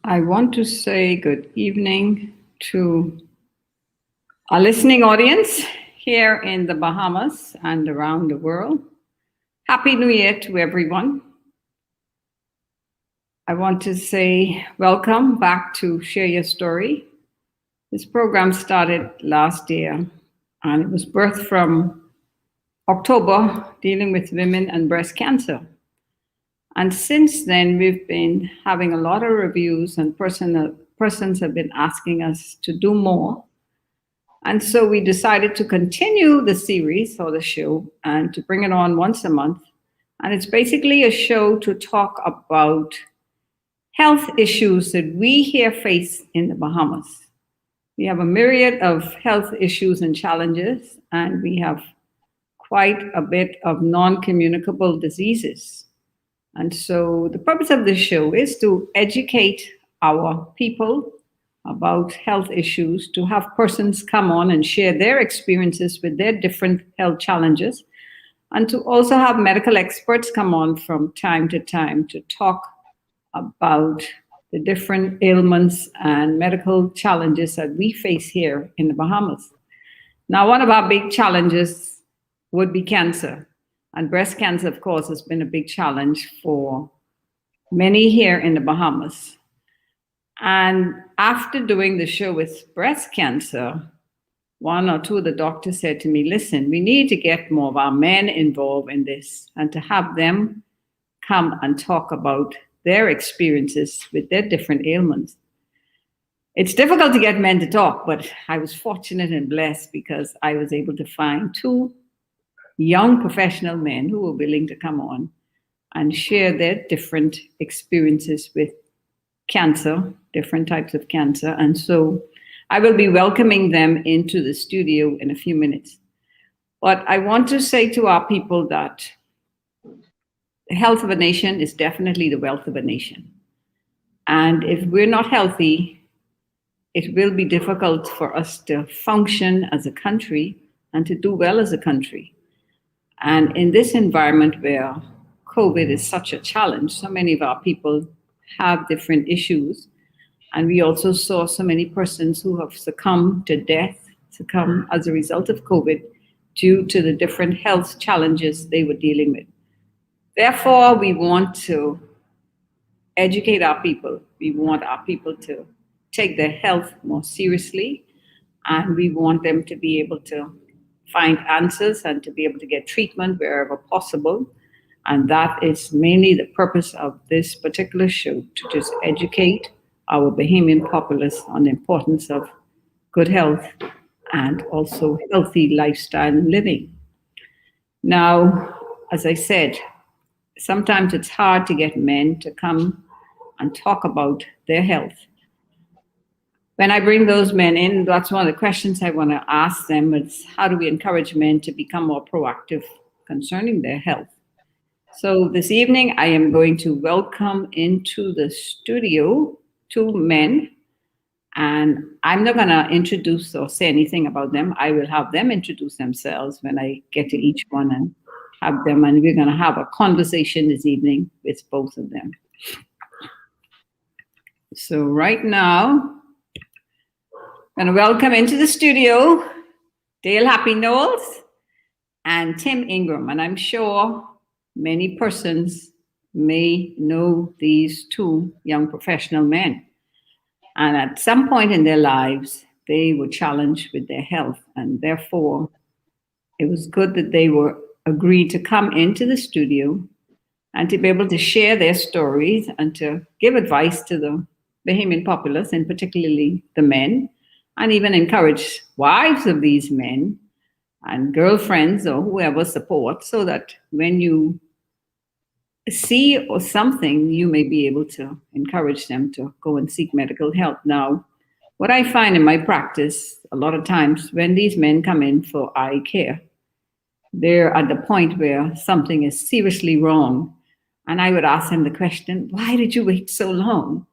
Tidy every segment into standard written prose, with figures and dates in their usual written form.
I want to say good evening to our listening audience here in the Bahamas and around the world. Happy New Year to everyone. I want to say welcome back to Share Your Story. This program started last year and it was birthed from October dealing with women and breast cancer. And since then, we've been having a lot of reviews, and persons have been asking us to do more. And so we decided to continue the series or the show and to bring it on once a month. And it's basically a show to talk about health issues that we here face in the Bahamas. We have a myriad of health issues and challenges, and we have quite a bit of non communicable diseases. And so the purpose of this show is to educate our people about health issues, to have persons come on and share their experiences with their different health challenges, and to also have medical experts come on from time to time to talk about the different ailments and medical challenges that we face here in the Bahamas. Now, one of our big challenges would be cancer. And breast cancer, of course, has been a big challenge for many here in the Bahamas. And after doing the show with breast cancer, one or two of the doctors said to me, listen, we need to get more of our men involved in this and to have them come and talk about their experiences with their different ailments. It's difficult to get men to talk, but I was fortunate and blessed because I was able to find two young professional men who were willing to come on and share their different experiences with cancer, different types of cancer. And so I will be welcoming them into the studio in a few minutes. But I want to say to our people that the health of a nation is definitely the wealth of a nation. And if we're not healthy, it will be difficult for us to function as a country and to do well as a country. And in this environment where COVID is such a challenge, so many of our people have different issues. And we also saw so many persons who have succumbed as a result of COVID due to the different health challenges they were dealing with. Therefore, we want to educate our people. We want our people to take their health more seriously, and we want them to be able to find answers and to be able to get treatment wherever possible. And that is mainly the purpose of this particular show, to just educate our Bahamian populace on the importance of good health and also healthy lifestyle and living. Now, as I said, sometimes it's hard to get men to come and talk about their health. When I bring those men in, that's one of the questions I want to ask them is how do we encourage men to become more proactive concerning their health? So this evening, I am going to welcome into the studio two men, and I'm not going to introduce or say anything about them. I will have them introduce themselves when I get to each one and have them, and we're going to have a conversation this evening with both of them. So right now, I'm going to welcome into the studio Dale Happy Knowles and Tim Ingram. And I'm sure many persons may know these two young professional men. And at some point in their lives, they were challenged with their health. And therefore, it was good that they were agreed to come into the studio and to be able to share their stories and to give advice to the Bahamian populace, and particularly the men, and even encourage wives of these men and girlfriends or whoever support, so that when you see or something, you may be able to encourage them to go and seek medical help. Now, what I find in my practice, a lot of times when these men come in for eye care, they're at the point where something is seriously wrong. And I would ask them the question, why did you wait so long?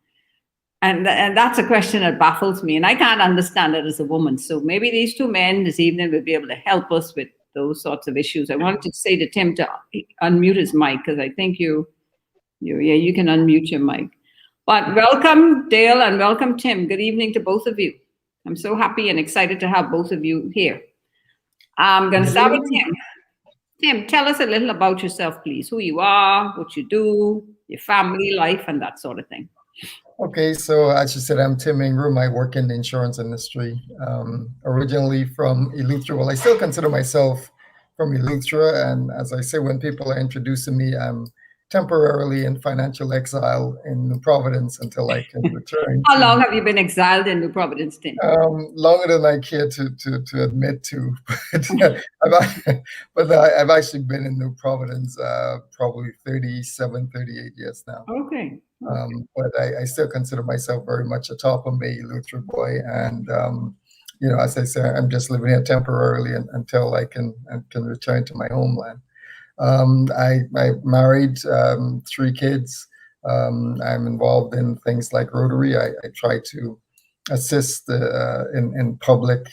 And that's a question that baffles me, and I can't understand it as a woman. So maybe these two men this evening will be able to help us with those sorts of issues. I wanted to say to Tim to unmute his mic, because I think you can unmute your mic. But welcome, Dale, and welcome, Tim. Good evening to both of you. I'm so happy and excited to have both of you here. I'm going to start with Tim. Tim, tell us a little about yourself, please. Who you are, what you do, your family life, and that sort of thing. Okay, so as you said, I'm Tim Ingram. I work in the insurance industry. Originally from Eleuthera. Well, I still consider myself from Eleuthera, and as I say, when people are introducing me, I'm temporarily in financial exile in New Providence until I can return. How long have you been exiled in New Providence, Tim? Longer than I care to admit to, but I've actually been in New Providence probably 38 years now. Okay. But I still consider myself very much a Topper Bay Eleuthera boy, and as I say, I'm just living here temporarily until I can return to my homeland. I married 3 kids. I'm involved in things like Rotary. I try to assist in public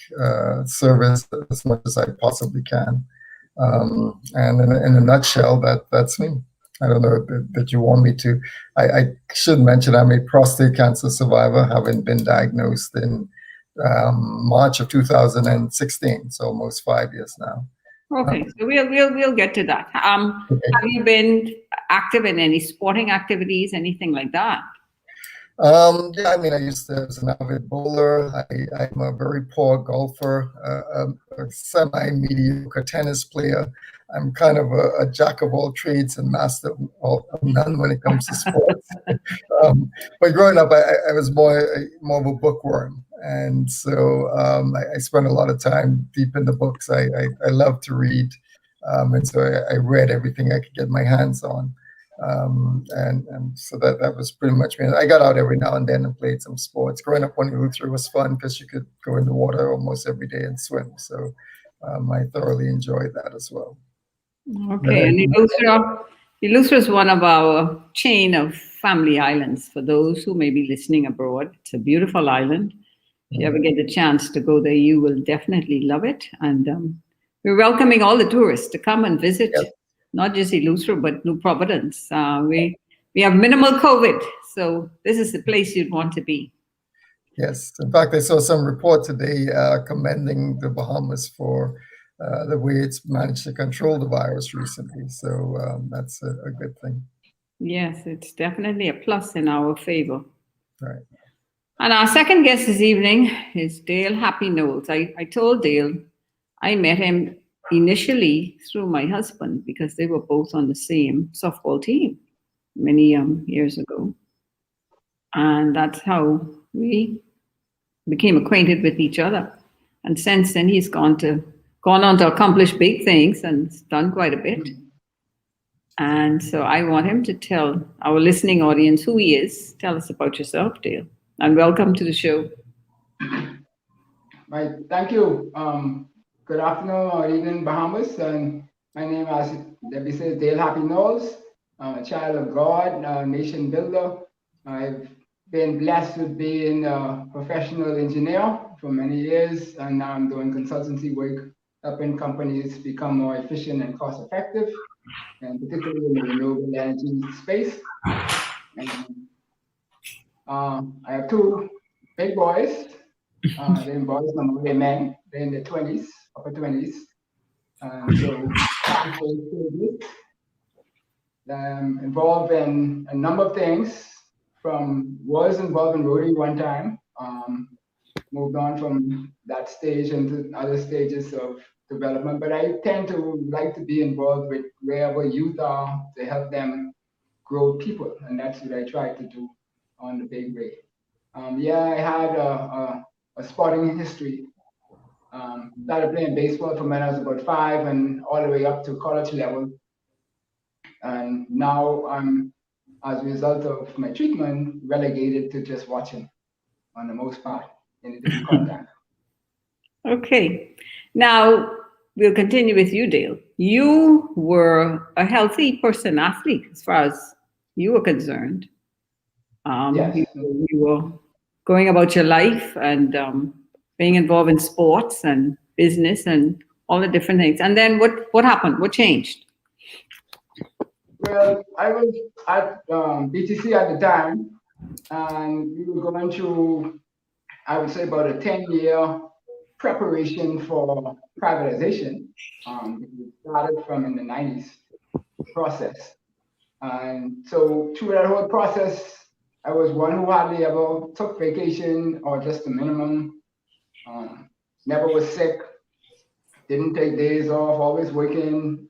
service as much as I possibly can. And in a nutshell, that's me. I don't know that you want me to. I should mention I'm a prostate cancer survivor, having been diagnosed in March of 2016, so almost 5 years now. Okay, so we'll get to that. Okay. Have you been active in any sporting activities, anything like that? Yeah, I mean, I used to as an avid bowler. I'm a very poor golfer, a semi-mediocre tennis player. I'm kind of a jack of all trades and master of none when it comes to sports. But growing up, I was more of a bookworm, and so I spent a lot of time deep in the books. I love to read, and so I read everything I could get my hands on. And so that was pretty much me. I got out every now and then and played some sports. Growing up on Eleuthera was fun because you could go in the water almost every day and swim. So I thoroughly enjoyed that as well. Okay, and Eleuthera is one of our chain of family islands. For those who may be listening abroad, it's a beautiful island. If you ever get the chance to go there, you will definitely love it. And we're welcoming all the tourists to come and visit. Yep. Not just Eleuthera, but New Providence. We have minimal COVID, so this is the place you'd want to be. Yes. In fact, I saw some report today commending the Bahamas for the way it's managed to control the virus recently. So that's a good thing. Yes, it's definitely a plus in our favor. Right. And our second guest this evening is Dale Happy Knowles. I told Dale I met him initially through my husband because they were both on the same softball team many years ago. And that's how we became acquainted with each other. And since then, he's gone on to accomplish big things and done quite a bit. And so I want him to tell our listening audience who he is. Tell us about yourself, Dale. And welcome to the show. Right. Thank you. Good afternoon or evening, Bahamas. And my name, as Debbie says, Dale Happy Knowles. I'm a child of God, a nation builder. I've been blessed with being a professional engineer for many years, and now I'm doing consultancy work, helping companies become more efficient and cost effective, and particularly in the renewable energy space. And, I have 2 big boys. They're boys, they're men. They're in their 20s, upper 20s. So I'm involved in a number of things. Was involved in Rotary one time. Moved on from that stage into other stages of development. But I tend to like to be involved with wherever youth are to help them grow people, and that's what I try to do on the big way. I had a sporting history. Started playing baseball from when I was about 5 and all the way up to college level. And now I'm, as a result of my treatment, relegated to just watching on the most part in a different contact. Okay. Now we'll continue with you, Dale. You were a healthy person athlete as far as you were concerned. Yes. You were going about your life and being involved in sports and business and all the different things. And then what happened? What changed? Well, I was at BTC at the time, and we were going through, I would say, about a 10-year preparation for privatization. It started from in the 90s, the process. And so through that whole process, I was one who hardly ever took vacation or just the minimum. Never was sick, didn't take days off, always working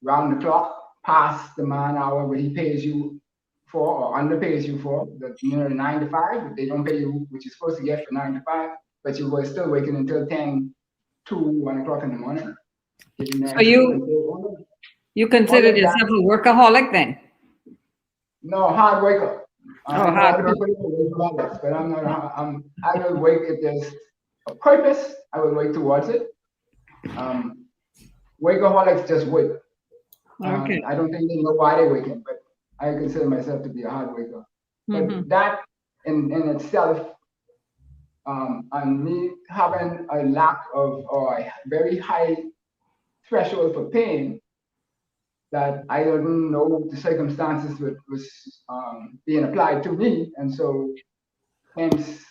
round the clock, past the man hour where he pays you for or underpays you for, the 9 to 5. They don't pay you what you're supposed to get for 9 to 5, but you were still working until 10, 2, 1 o'clock in the morning. Getting there. So you considered yourself a workaholic then? No, hard worker. Oh, A lot hard of worker. people are workaholics, but I'm not. I will work if there's a purpose. I will work towards it. Workaholics just work. Okay. I don't think they know why they're working, but I consider myself to be a hard worker. But that in itself, and me having a lack of or a very high threshold for pain, that I didn't know the circumstances was being applied to me, and so hence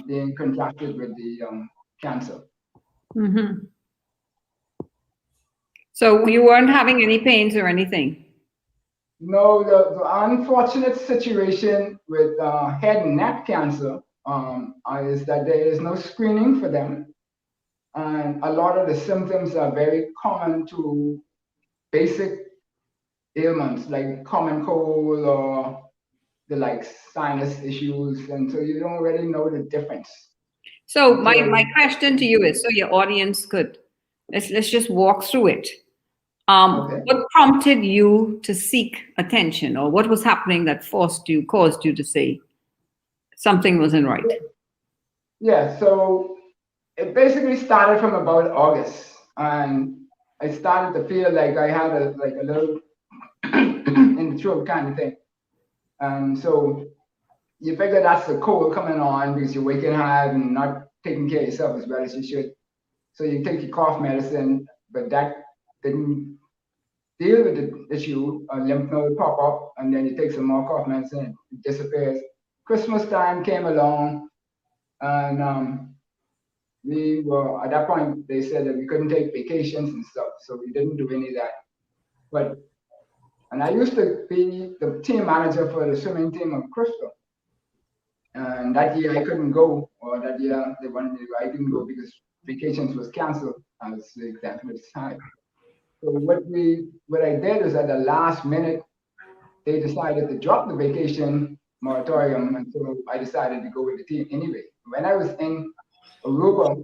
being contracted with the cancer. So you weren't having any pains or anything? No, the unfortunate situation with head and neck cancer is that there is no screening for them, and a lot of the symptoms are very common to basic ailments like common cold or the like sinus issues, and so you don't really know the difference. So my question to you is, so your audience could, let's just walk through it. Okay. What prompted you to seek attention, or what was happening that caused you to say something wasn't right? Yeah, so it basically started from about August, and I started to feel like I had a little in the throat kind of thing. And so you figure that's the cold coming on because you're waking hard and not taking care of yourself as well as you should. So you take your cough medicine, but that didn't deal with the issue. A lymph node pop up, and then you take some more cough medicine, it disappears. Christmas time came along, and we were at that point. They said that we couldn't take vacations and stuff, so we didn't do any of that. And I used to be the team manager for the swimming team of Crystal. And that year I couldn't go, or that year they wanted me to go. I didn't go because vacations was canceled as the executive side. So what I did is at the last minute, they decided to drop the vacation moratorium, and so I decided to go with the team anyway. When I was in Aruba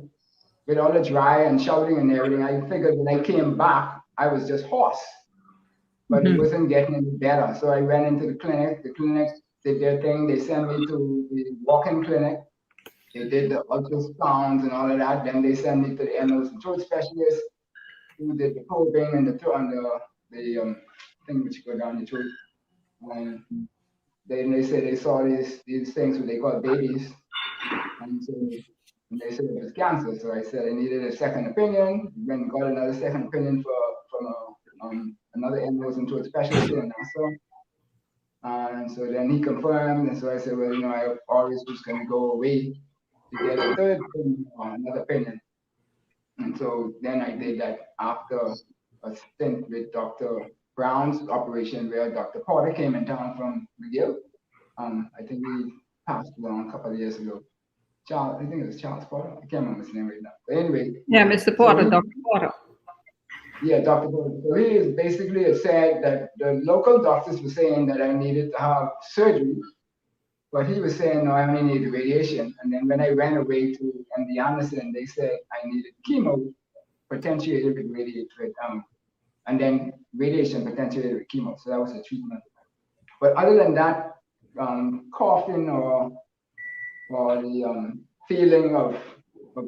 with all the dry and shouting and everything, I figured when I came back, I was just hoarse, but it wasn't getting any better. So I went into the clinic. The clinic did their thing. They sent me to the walk-in clinic. They did the ultrasounds and all of that. Then they sent me to the nose and throat specialist, who did the probing and the throat and the thing which go down the throat. And then they said they saw these things what they call babies, and so they said it was cancer. So I said I needed a second opinion. Went and got another second opinion from another nose and throat specialist in Nassau. And so then he confirmed, and so I said, well, I always was going to go away to get a third opinion or another opinion. And so then I did that after a stint with Dr. Brown's operation, where Dr. Porter came in town from McGill. I think he passed along a couple of years ago. I think it was Charles Porter. I can't remember his name right now. But anyway. Yeah, Mr. Porter, Dr. Porter. Yeah, Dr. Porter. So he is basically said that the local doctors were saying that I needed to have surgery, but he was saying, no, I only need radiation. And then when I went away to MD Anderson, they said I needed chemo potentiated with radiation, and then radiation potentiated with chemo. So that was the treatment. But other than that, coughing or the feeling of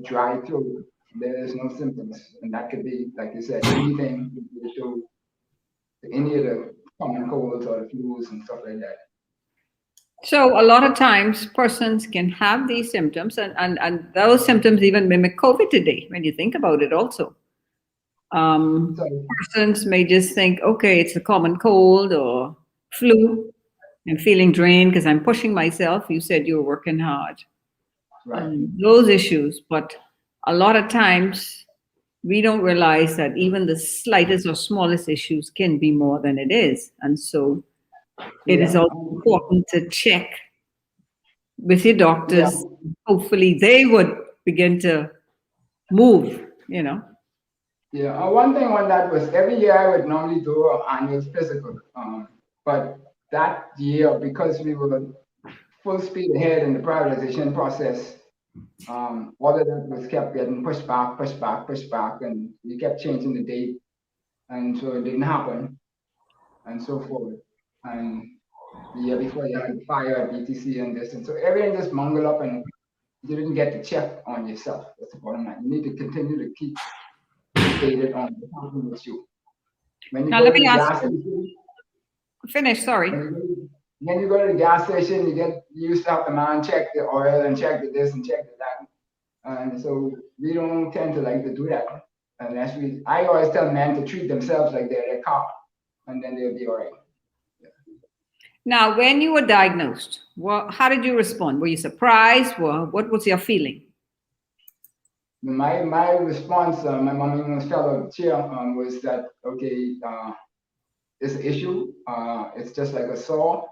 dry throat, there is no symptoms. And that could be, like you said, anything to any of the common colds or the flus and stuff like that. So a lot of times persons can have these symptoms, and those symptoms even mimic COVID today, when you think about it also. Persons may just think, okay, it's a common cold or flu, and feeling drained because I'm pushing myself. You said you were working hard. Right. Those issues, but a lot of times we don't realize that even the slightest or smallest issues can be more than it is. And so it is Yeah. also important to check with your Yeah. doctors. Hopefully they would begin to move, you know. Yeah. One thing on that was every year I would normally do an annual physical. But that year, because we were full speed ahead in the privatization process, all of that was kept getting pushed back, pushed back, pushed back, and we kept changing the date, and so it didn't happen, and so forth. And the year before, you had the fire at BTC and this, and so everything just mangled up, and you didn't get to check on yourself. That's the bottom line. You need to continue to keep updated on what's happening with you. When you Now go let to me the ask gas you, station, finish, sorry. when you go to the gas station, you used to have the man check the oil and check the this and check the that. And so we don't tend to like to do that unless I always tell men to treat themselves like they're a cop, and then they'll be all right. Now, when you were diagnosed, how did you respond? Were you surprised? What was your feeling? My response, my mom even fell out of the chair, was that, okay, it's an issue. It's just like a sore.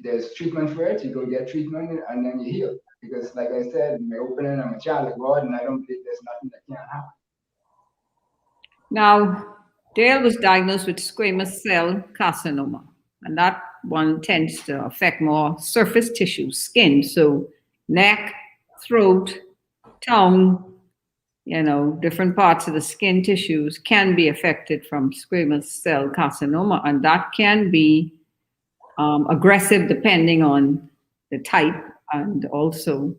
There's treatment for it. You go get treatment and then you heal. Because like I said in my opening, I'm a child of God and I don't believe there's nothing that can't happen. Now, Dale was diagnosed with squamous cell carcinoma, and that one tends to affect more surface tissue, skin. So, neck, throat, tongue, different parts of the skin tissues can be affected from squamous cell carcinoma, and that can be aggressive depending on the type and also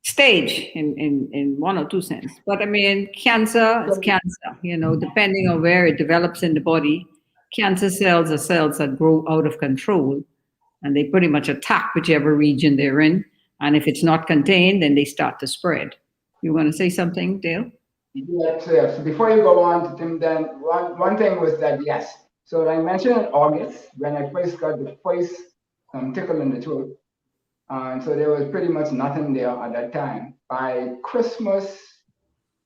stage in one or two sense. But I mean, cancer is cancer, depending on where it develops in the body. Cancer cells are cells that grow out of control and they pretty much attack whichever region they're in. And if it's not contained, then they start to spread. You want to say something, Dale? Yes, yes. So before you go on to Tim, then one thing was that, yes. So I mentioned in August when I first got the first tickle in the throat. And so there was pretty much nothing there at that time. By Christmas,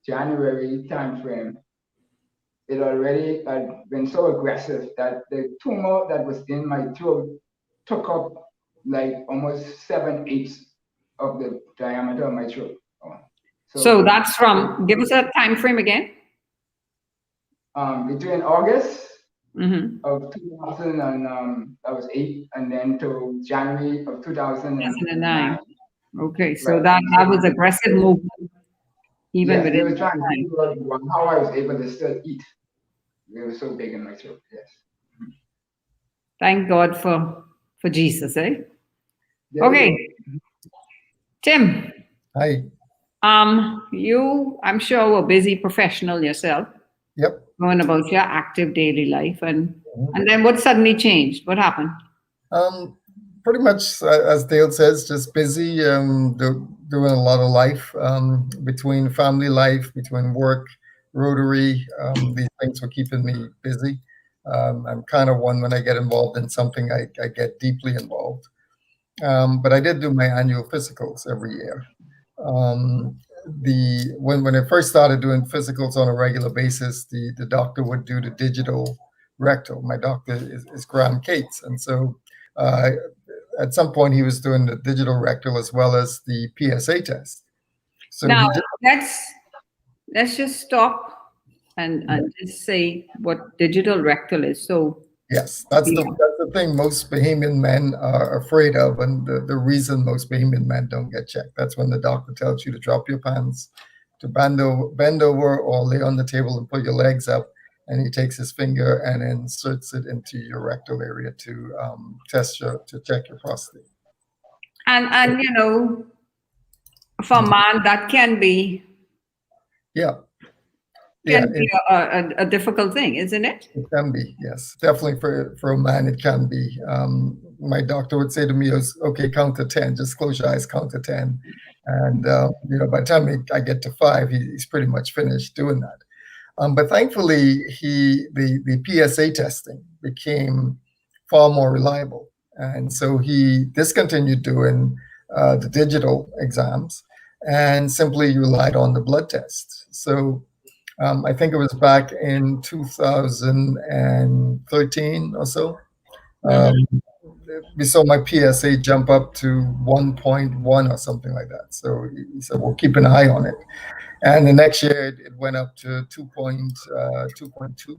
January timeframe, it already had been so aggressive that the tumor that was in my throat took up like almost 7/8 of the diameter of my throat. So that's from, give us a time frame again. Between August of 2008 and then to January of 2009. Okay, so Right. that was aggressive movement. Even Yes, they within were trying to figure out how I was able to still eat. It was so big in my throat. Yes. Thank God for Jesus, eh? There Okay, Tim. Hi. You, I'm sure, were busy professional yourself. Yep. Going about your active daily life, and then what suddenly changed? What happened? Pretty much, as Dale says, just busy, doing a lot of life, between family life, between work, Rotary. These things were keeping me busy. I'm kind of one, when I get involved in something, I get deeply involved. But I did do my annual physicals every year. When I first started doing physicals on a regular basis, the doctor would do the digital rectal. My doctor is Graham Cates, and so at some point he was doing the digital rectal as well as the PSA test. So now let's just stop and just say what digital rectal is. So yes, that's the thing most Bahamian men are afraid of, and the reason most Bahamian men don't get checked. That's when the doctor tells you to drop your pants, to bend over or lay on the table and put your legs up, and he takes his finger and inserts it into your rectal area to check your prostate. And for a man that can be a difficult thing, isn't it? It can be, yes. Definitely for a man, it can be. My doctor would say to me, okay, count to 10, just close your eyes, count to 10. And, by the time I get to 5, he's pretty much finished doing that. But thankfully, the PSA testing became far more reliable. And so he discontinued doing the digital exams and simply relied on the blood test. So I think it was back in 2013 or so. Um, we saw my PSA jump up to 1.1 or something like that. So he said, "Well, keep an eye on it." And the next year, it went up to 2.2.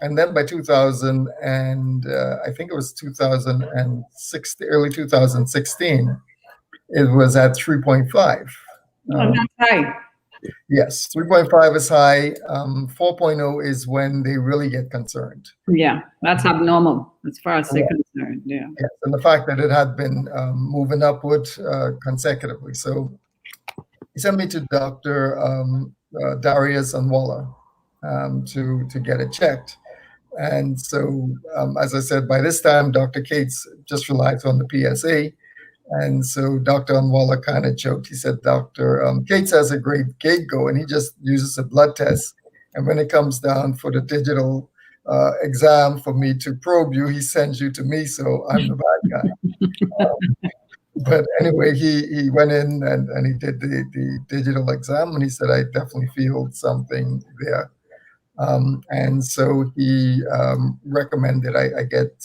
And then by 2000, and I think it was 2006, early 2016, it was at 3.5. Oh, that's high. Yes, 3.5 is high. 4.0 is when they really get concerned. Yeah, that's abnormal as far as they're concerned. Yeah. Yes, and the fact that it had been moving upward consecutively. So he sent me to Dr. Darius Anwala to get it checked. And so, as I said, by this time, Dr. Cates just relies on the PSA. And so Dr. Anwala kind of joked. He said, Dr. Cates has a great gate go, and he just uses a blood test. And when it comes down for the digital exam for me to probe you, he sends you to me, so I'm the bad guy. But anyway, he went in and he did the digital exam, and he said, I definitely feel something there. And so he recommended I get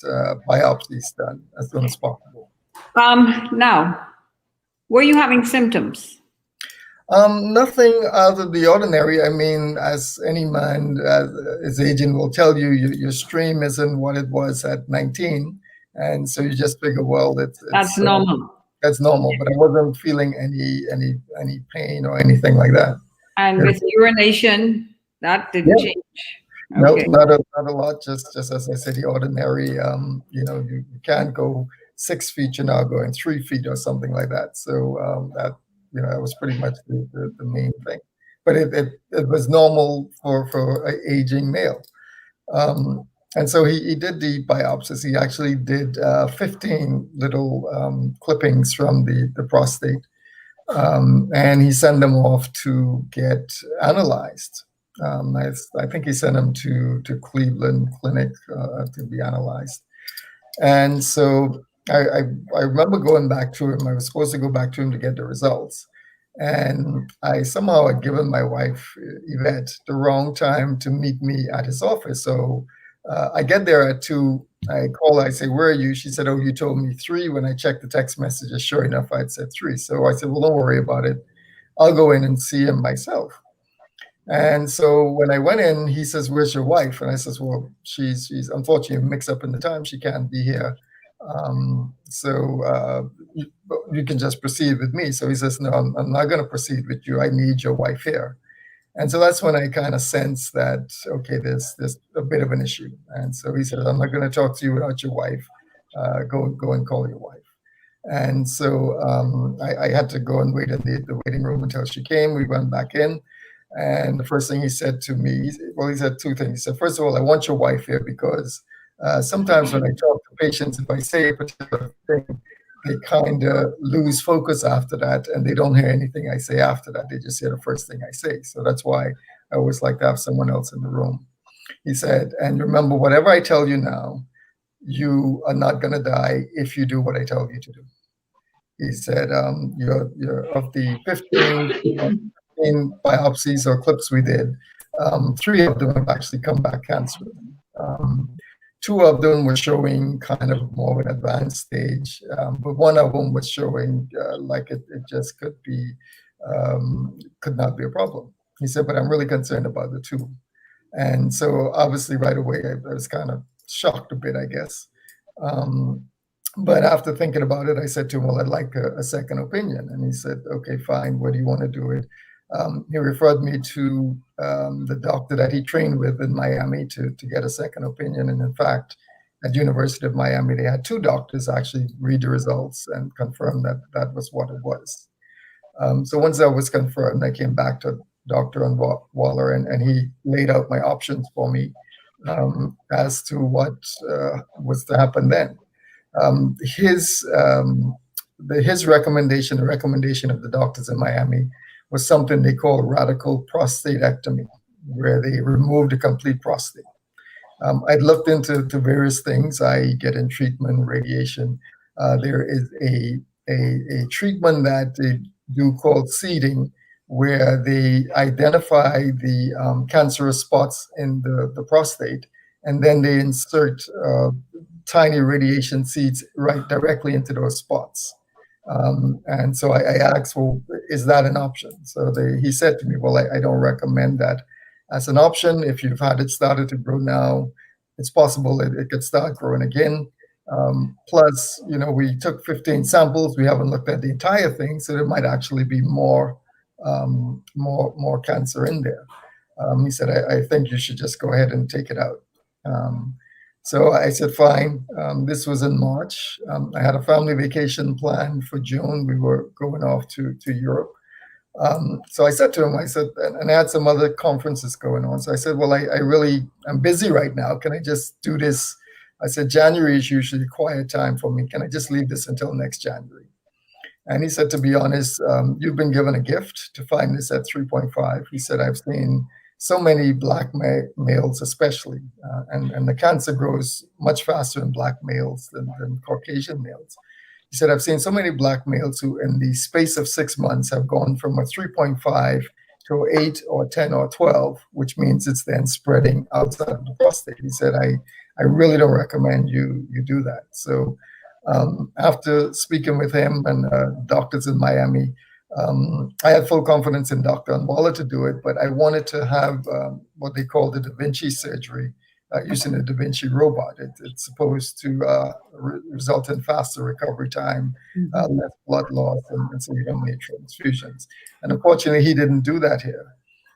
biopsies done as soon as possible. Now, were you having symptoms? Nothing out of the ordinary. I mean, as any man, his agent will tell you, your stream isn't what it was at 19. And so you just figure, well, That's normal. That's normal, but I wasn't feeling any pain or anything like that. And with urination, that didn't change. Okay. No, not a lot. Just as I said, the ordinary. You can't go 6 feet. You're now going 3 feet or something like that. So that was pretty much the main thing. But it was normal for an aging male. And so he did the biopsies. He actually did 15 little clippings from the prostate, and he sent them off to get analyzed. I think he sent them to Cleveland Clinic to be analyzed. And so I remember going back to him. I was supposed to go back to him to get the results. And I somehow had given my wife, Yvette, the wrong time to meet me at his office. So I get there at 2. I call her, I say, where are you? She said, oh, you told me 3. When I checked the text messages, sure enough, I'd said 3. So I said, well, don't worry about it. I'll go in and see him myself. And so when I went in, he says, where's your wife? And I says, well, she's unfortunately mixed up in the time. She can't be here. So you can just proceed with me. So he says, no, I'm not going to proceed with you. I need your wife here. And so that's when I kind of sense that, okay, there's a bit of an issue. And so he says, I'm not going to talk to you without your wife. Go and call your wife. And so I had to go and wait in the waiting room until she came. We went back in. And the first thing he said to me, he said 2 things. He said, first of all, I want your wife here because sometimes when I talk to patients, if I say a particular thing, they kind of lose focus after that, and they don't hear anything I say after that. They just hear the first thing I say. So that's why I always like to have someone else in the room. He said, and remember, whatever I tell you now, you are not going to die if you do what I tell you to do. He said, you're of the 15 biopsies or clips we did, 3 of them have actually come back cancer. 2 of them were showing kind of more of an advanced stage, but 1 of them was showing like it just could not be a problem. He said, but I'm really concerned about the 2. And so obviously right away, I was kind of shocked a bit, I guess. But after thinking about it, I said to him, well, I'd like a second opinion. And he said, okay, fine. What do you want to do it? He referred me to the doctor that he trained with in Miami to get a second opinion. And in fact, at the University of Miami, they had 2 doctors actually read the results and confirm that that was what it was. So once that was confirmed, I came back to Dr. Waller, and he laid out my options for me as to what was to happen then. His recommendation, the recommendation of the doctors in Miami, was something they call radical prostatectomy, where they removed the complete prostate. I'd looked into various things. I get in treatment, radiation. There is a treatment that they do called seeding, where they identify the cancerous spots in the prostate, and then they insert tiny radiation seeds right directly into those spots. And so I asked, well, is that an option? So he said to me, well, I don't recommend that as an option. If you've had it started to grow now, it's possible it could start growing again. Plus, we took 15 samples. We haven't looked at the entire thing, so there might actually be more cancer in there. He said, I think you should just go ahead and take it out. So I said, fine. This was in March. I had a family vacation planned for June. We were going off to Europe. So I said to him, and I had some other conferences going on. So I said, well, I'm busy right now. Can I just do this? I said, January is usually a quiet time for me. Can I just leave this until next January? And he said, to be honest, you've been given a gift to find this at 3.5. He said, I've seen so many black males, especially, and the cancer grows much faster in black males than Caucasian males. He said, I've seen so many black males who in the space of 6 months have gone from a 3.5 to 8 or 10 or 12, which means it's then spreading outside of the prostate. He said, I really don't recommend you do that. So after speaking with him and doctors in Miami, I had full confidence in Dr. Anwala to do it, but I wanted to have what they call the Da Vinci surgery using a Da Vinci robot. It's supposed to result in faster recovery time, less blood loss, and so you don't need transfusions. And unfortunately, he didn't do that here.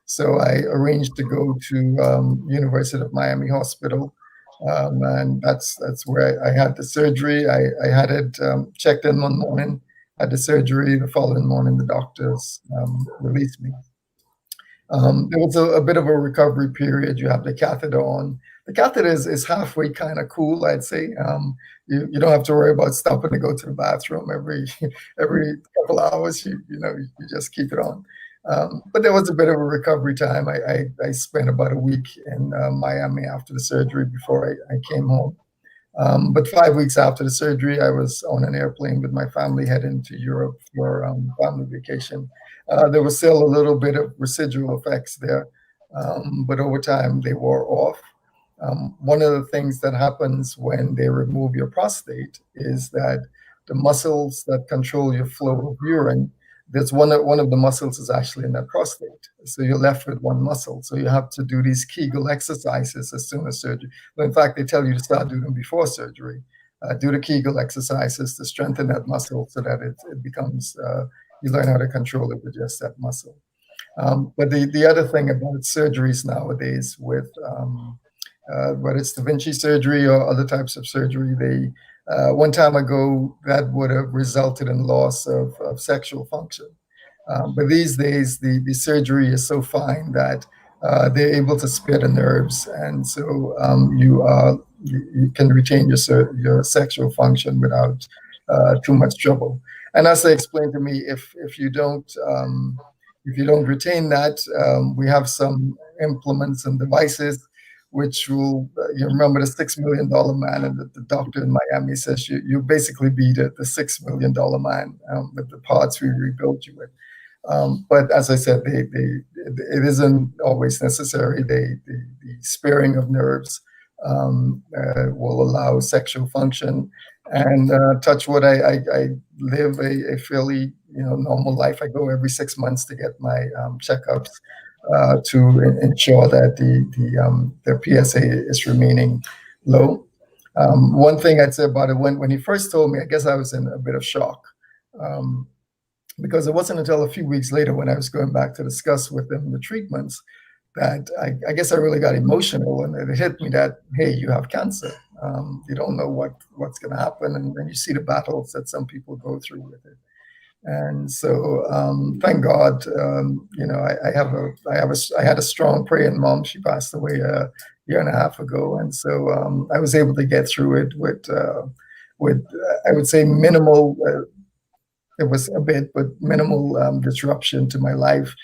So I arranged to go to University of Miami Hospital, and that's where I had the surgery. I had it checked in one morning, had the surgery. The following morning, the doctors released me. There was a bit of a recovery period. You have the catheter on. The catheter is halfway kind of cool, I'd say. You don't have to worry about stopping to go to the bathroom every couple hours. You just keep it on. But there was a bit of a recovery time. I spent about a week in Miami after the surgery before I came home. But 5 weeks after the surgery, I was on an airplane with my family heading to Europe for family vacation. There was still a little bit of residual effects there, but over time they wore off. One of the things that happens when they remove your prostate is that the muscles that control your flow of urine, there's one of the muscles is actually in that prostate. So you're left with one muscle. So you have to do these Kegel exercises as soon as surgery. Well, in fact, they tell you to start doing them before surgery. Do the Kegel exercises to strengthen that muscle so that it becomes, you learn how to control it with just that muscle. But the other thing about surgeries nowadays with whether it's Da Vinci surgery or other types of surgery, one time ago, that would have resulted in loss of sexual function. But these days, the surgery is so fine that they're able to spare the nerves. And so you can retain your sexual function without too much trouble. And as they explained to me, if you don't retain that, we have some implements and devices which will, you remember the $6 million man, and the doctor in Miami says you basically be the $6 million man with the parts we rebuilt you with. But as I said, it isn't always necessary. The sparing of nerves will allow sexual function. And touch wood, I live a fairly normal life. I go every 6 months to get my checkups. To ensure that the PSA is remaining low. One thing I'd say about it, when he first told me, I guess I was in a bit of shock, because it wasn't until a few weeks later when I was going back to discuss with him the treatments that I guess I really got emotional, and it hit me that, hey, you have cancer. You don't know what's going to happen, and then you see the battles that some people go through with it. And so, thank God, I had a strong praying mom. She passed away a year and a half ago, and so I was able to get through it with I would say minimal. It was a bit, but minimal disruption to my life,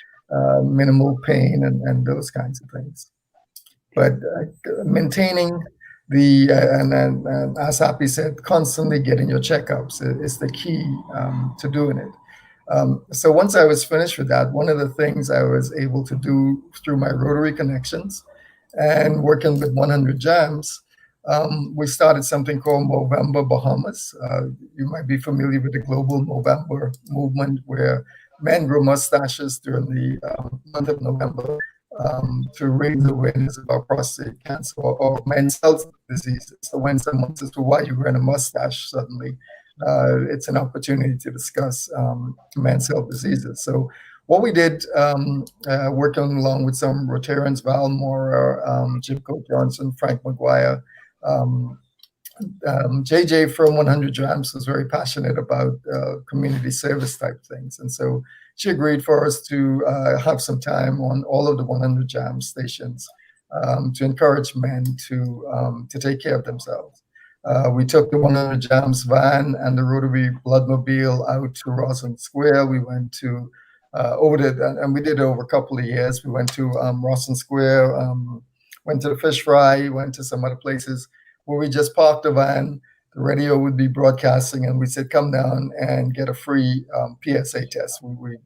minimal pain, and those kinds of things. But maintaining the and as Happy said, constantly getting your checkups is the key to doing it. So once I was finished with that, one of the things I was able to do through my Rotary connections and working with 100 Jams, we started something called Movember Bahamas. You might be familiar with the global Movember movement, where men grow mustaches during the month of November to raise awareness about prostate cancer or men's health diseases. So when someone says, well, why are you wearing a mustache suddenly? It's an opportunity to discuss men's health diseases. So what we did, working along with some Rotarians, Val Moore, Jim Coe Johnson, Frank McGuire, JJ from 100 Jams was very passionate about community service type things. And so she agreed for us to have some time on all of the 100 Jam stations to encourage men to take care of themselves. We took the 100 Jams van and the Rotary Bloodmobile out to Rosslyn Square. We went to and we did it over a couple of years. We went to Rosslyn Square, went to the fish fry, went to some other places where we just parked the van. The radio would be broadcasting, and we said, "Come down and get a free PSA test." We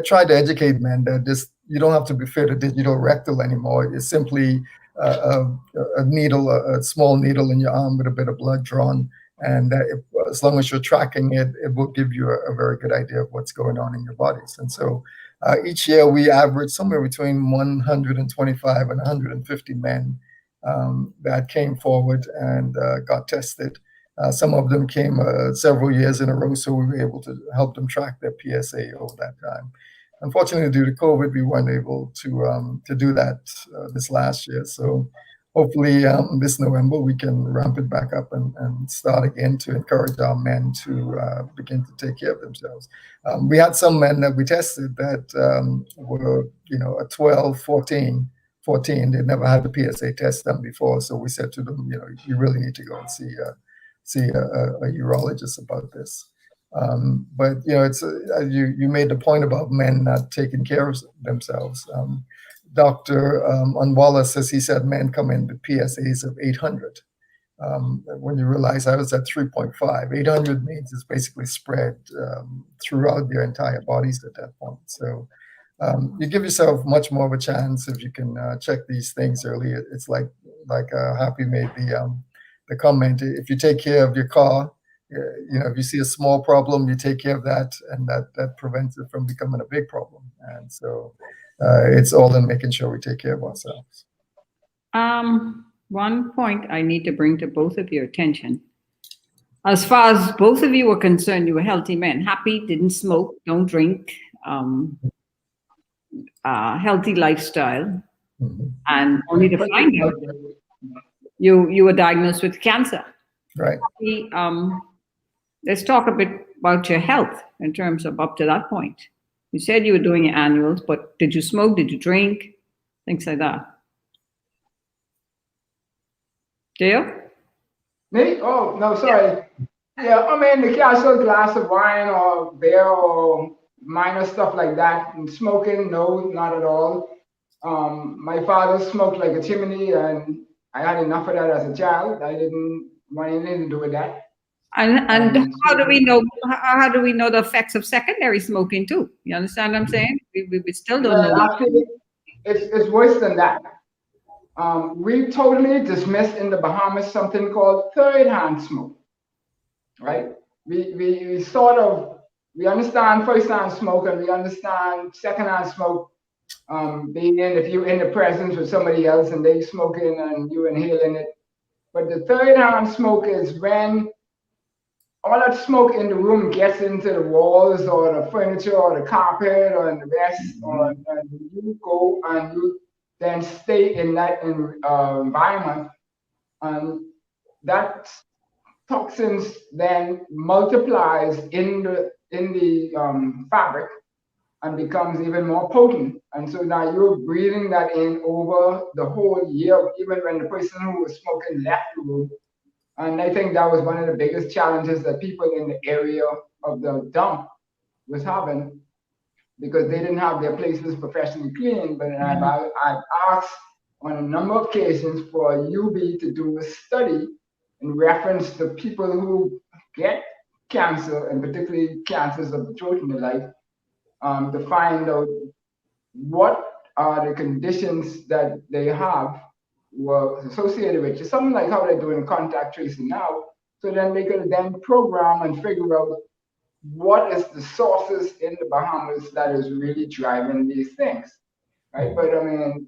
tried to educate men that you don't have to be fit a digital rectal anymore. It's simply a needle, a small needle in your arm with a bit of blood drawn, and as long as you're tracking it, it will give you a very good idea of what's going on in your bodies. And so each year we average somewhere between 125 and 150 men that came forward and got tested. Some of them came several years in a row, so we were able to help them track their PSA over that time. Unfortunately, due to COVID, we weren't able to do that this last year. So hopefully this November, we can ramp it back up and start again to encourage our men to begin to take care of themselves. We had some men that we tested that were, at 12, 14, they'd never had the PSA test done before. So we said to them, you really need to go and see a urologist about this. But it's you made the point about men not taking care of themselves. Dr. Anwala says he said men come in with PSAs of 800. When you realize I was at 3.5, 800 means it's basically spread throughout their entire bodies at that point. So you give yourself much more of a chance if you can check these things early. It's like Happy made the comment. If you take care of your car, if you see a small problem, you take care of that, and that prevents it from becoming a big problem. And so it's all in making sure we take care of ourselves. One point I need to bring to both of your attention. As far as both of you were concerned, you were healthy men. Happy, didn't smoke, don't drink, healthy lifestyle. Mm-hmm. And only to find out you were diagnosed with cancer. Right. Happy, let's talk a bit about your health in terms of up to that point. You said you were doing your annuals, but did you smoke? Did you drink? Things like that. Dale? Me? Oh, no, sorry. Yeah, I mean, the casual glass of wine or beer or minor stuff like that. And smoking, no, not at all. My father smoked like a chimney, and I had enough of that as a child. I didn't want anything to do with that. And how do we know? How do we know the effects of secondary smoking too? You understand what I'm saying? We still don't know. Actually, it's worse than that. We totally dismissed in the Bahamas something called third-hand smoke. Right? We sort of understand first-hand smoke and we understand second-hand smoke. Being if you're in the presence with somebody else and they smoking and you inhaling it. But the third-hand smoke is when all that smoke in the room gets into the walls or the furniture or the carpet or in the vest, and you go and you then stay in that environment, and that toxins then multiplies in the fabric and becomes even more potent. And so now you're breathing that in over the whole year, even when the person who was smoking left the room. And I think that was one of the biggest challenges that people in the area of the dump was having, because they didn't have their places professionally cleaned. But I've asked on a number of occasions for UB to do a study in reference to people who get cancer, and particularly cancers of the throat and the like, to find out what are the conditions that they have were associated with it. Something like how they're doing contact tracing now. So then they could then program and figure out what is the sources in the Bahamas that is really driving these things, right? But I mean,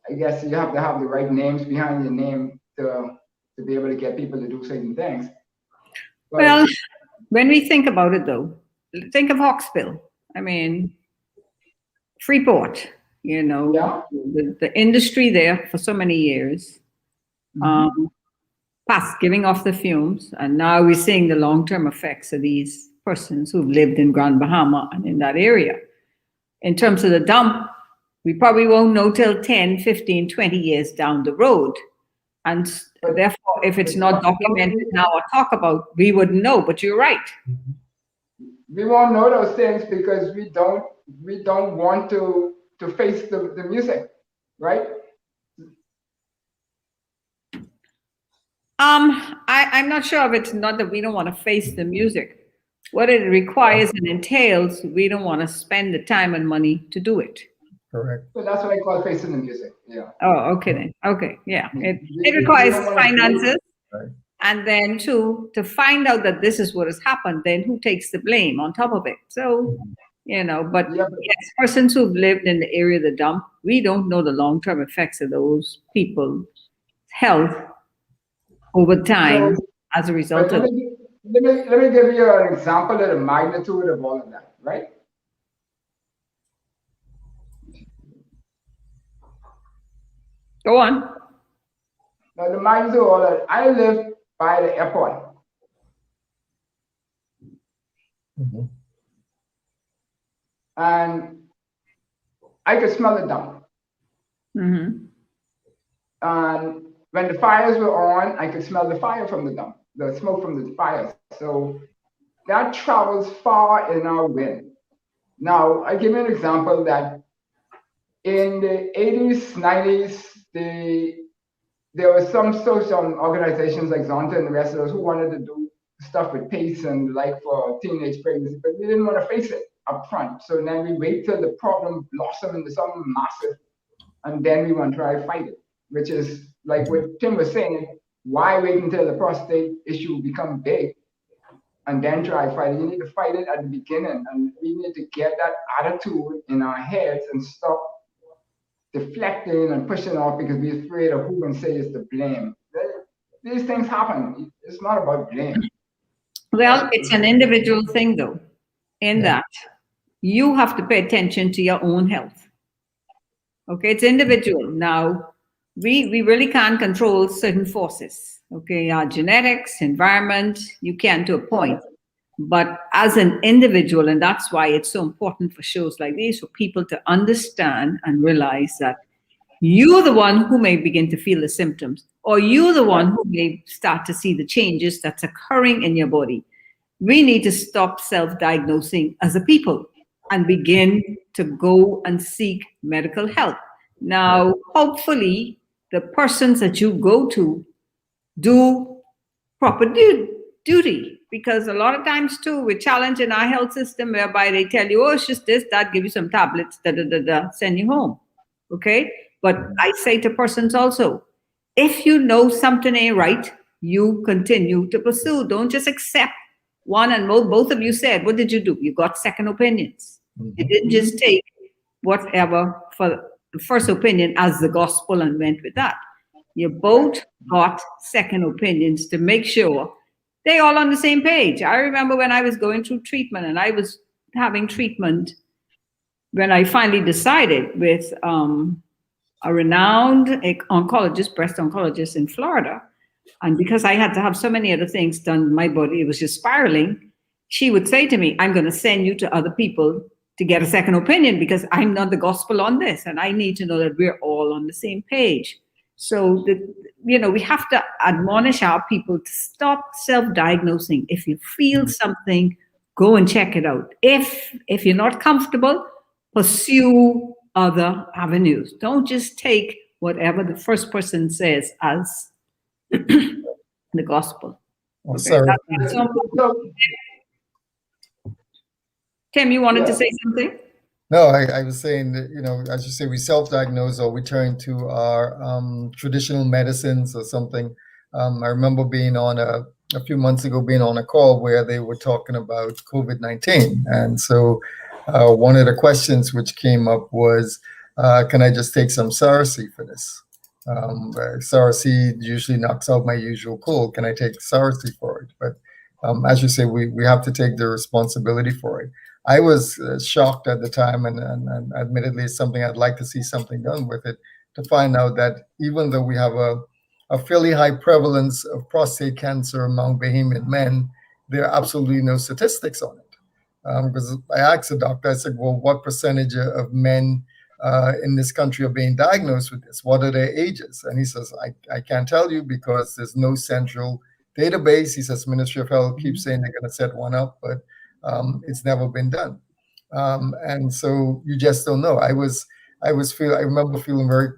I guess you have to have the right names behind your name to be able to get people to do certain things. But Well, when we think about it, though, think of Hawksbill. I mean, Freeport, you know, yeah, the industry there for so many years, past giving off the fumes, and now we're seeing the long-term effects of these persons who've lived in Grand Bahama and in that area. In terms of the dump, we probably won't know till 10, 15, 20 years down the road. And therefore, if it's not documented now or talk about, we wouldn't know, but you're right. we won't know those things because we don't want to face the music, right? I'm not sure if it's not that we don't want to face the music. What it requires and entails, we don't want to spend the time and money to do it. Correct. So that's what I call facing the music. Yeah. Oh, okay then. Okay, yeah. It We requires don't wanna finances, Right. and then to find out that this is what has happened, then who takes the blame on top of it? So, you know, but Yeah, yes, persons who've lived in the area of the dump, we don't know the long-term effects of those people's health over time so, as a but result let of. me, let me give you an example of the magnitude of all of that, right? Go on. Now, the magnitude of all that, I live by the airport. Mhm. And I could smell the dump. Mm-hmm. And when the fires were on, I could smell the fire from the dump, the smoke from the fires. So that travels far in our wind. Now, I give you an example that in the 80s, 90s, there was some social organizations like Zonta and the rest of those who wanted to do stuff with PACE and like for teenage pregnancy, but we didn't want to face it up front. So then we wait till the problem blossom into something massive, and then we want to try to fight it, which is like what Tim was saying. Why wait until the prostate issue become big and then try to fight it? You need to fight it at the beginning, and we need to get that attitude in our heads and stop deflecting and pushing off because we're afraid of who can say is to blame. These things happen. It's not about blame. Well, it's an individual thing, though, in Yeah. that you have to pay attention to your own health. Okay, it's individual. Now, we really can't control certain forces. Okay, our genetics, environment, you can to a point. But as an individual, and that's why it's so important for shows like these, for people to understand and realize that you're the one who may begin to feel the symptoms, or you're the one who may start to see the changes that's occurring in your body. We need to stop self-diagnosing as a people and begin to go and seek medical help. Now, hopefully, the persons that you go to do proper duty, because a lot of times too we're challenging our health system whereby they tell you, oh, it's just this, that, give you some tablets, da da da da, send you home. Okay, but I say to persons also, if you know something ain't right, you continue to pursue. Don't just accept one. And both of you said, what did you do? You got second opinions. You didn't just take whatever for the first opinion as the gospel and went with that. You both got second opinions to make sure they all on the same page. I remember when I was going through treatment, and I was having treatment when I finally decided with a renowned oncologist, breast oncologist in Florida. And because I had to have so many other things done, my body, it was just spiraling. She would say to me, I'm going to send you to other people to get a second opinion because I'm not the gospel on this. And I need to know that we're all on the same page. So, we have to admonish our people to stop self-diagnosing. If you feel something, go and check it out. If you're not comfortable, pursue other avenues. Don't just take whatever the first person says as the gospel. Oh, Okay, sorry. that's so So, Tim, you wanted to yeah. say something? No, I was saying that, as you say, we self-diagnose or we turn to our traditional medicines or something. I remember being on a few months ago, being on a call where they were talking about COVID-19. And so one of the questions which came up was, can I just take some Cersei for this? Cersei usually knocks out my usual cold. Can I take Cersei for it? But as you say, we have to take the responsibility for it. I was shocked at the time, and admittedly, it's something I'd like to see something done with it, to find out that even though we have a fairly high prevalence of prostate cancer among Bahamian men, there are absolutely no statistics on it. Because I asked the doctor, I said, well, what percentage of men in this country are being diagnosed with this? What are their ages? And he says, I can't tell you because there's no central database. He says, Ministry of Health keeps saying they're going to set one up, but it's never been done. And so you just don't know. I remember feeling very,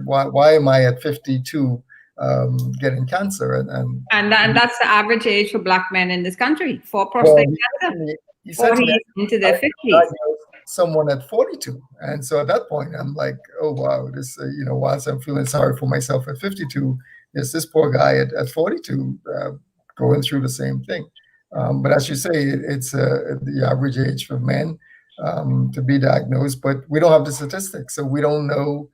why am I at 52 getting cancer? And that's the average age for Black men in this country for prostate cancer. He said to me, 40s into their 50s. diagnosed someone at 42. And so at that point, I'm like, oh, wow, this, whilst I'm feeling sorry for myself at 52, there's this poor guy at 42 going through the same thing. But as you say, it's the average age for men to be diagnosed, but we don't have the statistics. So we don't know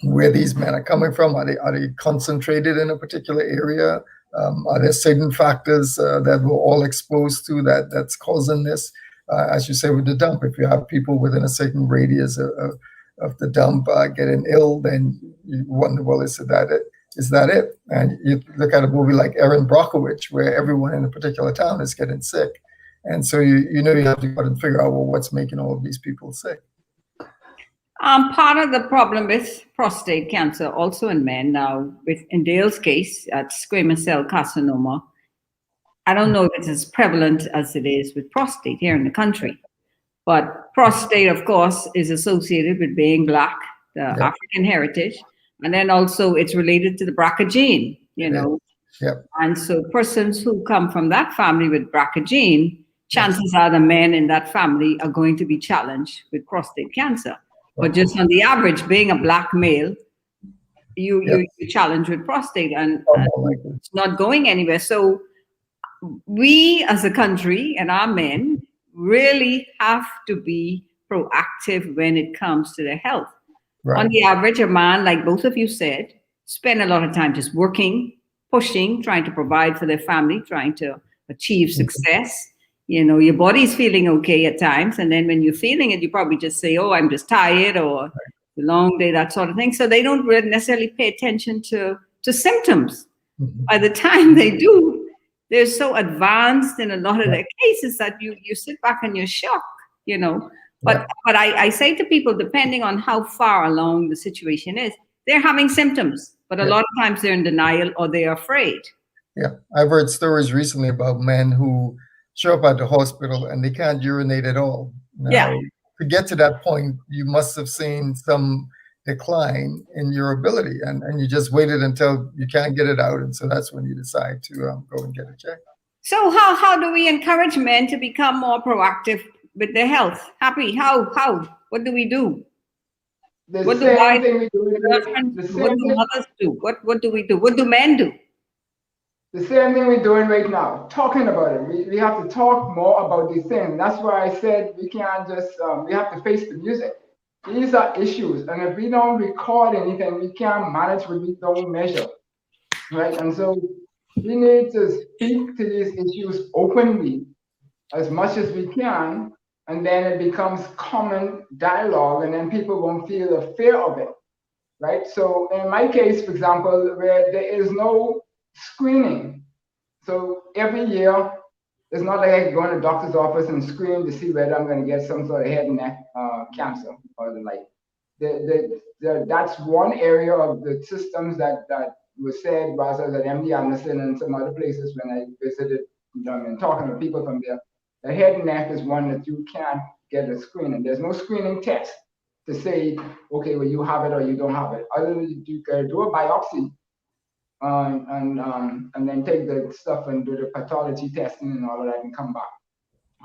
where these men are coming from. Are they concentrated in a particular area? Are there certain factors that we're all exposed to that's causing this? As you say with the dump, if you have people within a certain radius of the dump getting ill, then you wonder, well, is that it? Is that it? And you look at a movie like Erin Brockovich, where everyone in a particular town is getting sick. And so you have to go out and figure out, well, what's making all of these people sick? Part of the problem with prostate cancer, also in men now, in Dale's case, squamous cell carcinoma, I don't know if it's as prevalent as it is with prostate here in the country. But prostate, of course, is associated with being Black, the African heritage. And then also it's related to the BRCA gene, Yep. And so persons who come from that family with BRCA gene, chances are the men in that family are going to be challenged with prostate cancer. But just on the average, being a Black male, you're challenged with prostate and it's not going anywhere. So we as a country and our men really have to be proactive when it comes to their health. Right. On the average, a man, like both of you said, spend a lot of time just working, pushing, trying to provide for their family, trying to achieve success. Your body's feeling okay at times. And then when you're feeling it, you probably just say, oh, I'm just tired or a long day, that sort of thing. So they don't really necessarily pay attention to symptoms. By the time they do, they're so advanced in a lot of their cases that you sit back and you're shocked, But I say to people, depending on how far along the situation is, they're having symptoms, but a lot of times they're in denial or they're afraid. Yeah, I've heard stories recently about men who show up at the hospital and they can't urinate at all. Now, to get to that point, you must have seen some decline in your ability, and you just waited until you can't get it out, and so that's when you decide to go and get it checked. So how do we encourage men to become more proactive with their health? Happy, how? What do we do? What do mothers do? What do we do? What do men do? The same thing we're doing right now, talking about it. We have to talk more about these things. And that's why I said we can't just, we have to face the music. These are issues. And if we don't record anything, we can't manage what we don't measure, right? And so we need to speak to these issues openly as much as we can. And then it becomes common dialogue, and then people won't feel the fear of it, right? So in my case, for example, where there is no screening. So every year, it's not like I can go in the doctor's office and screen to see whether I'm going to get some sort of head and neck cancer or the like. That's one area of the systems that was said was at MD Anderson and some other places when I visited and talking to people from there. The head and neck is one that you can't get a screening. There's no screening test. to say, okay, well, you have it or you don't have it. Other than you can do a biopsy and then take the stuff and do the pathology testing and all of that and come back.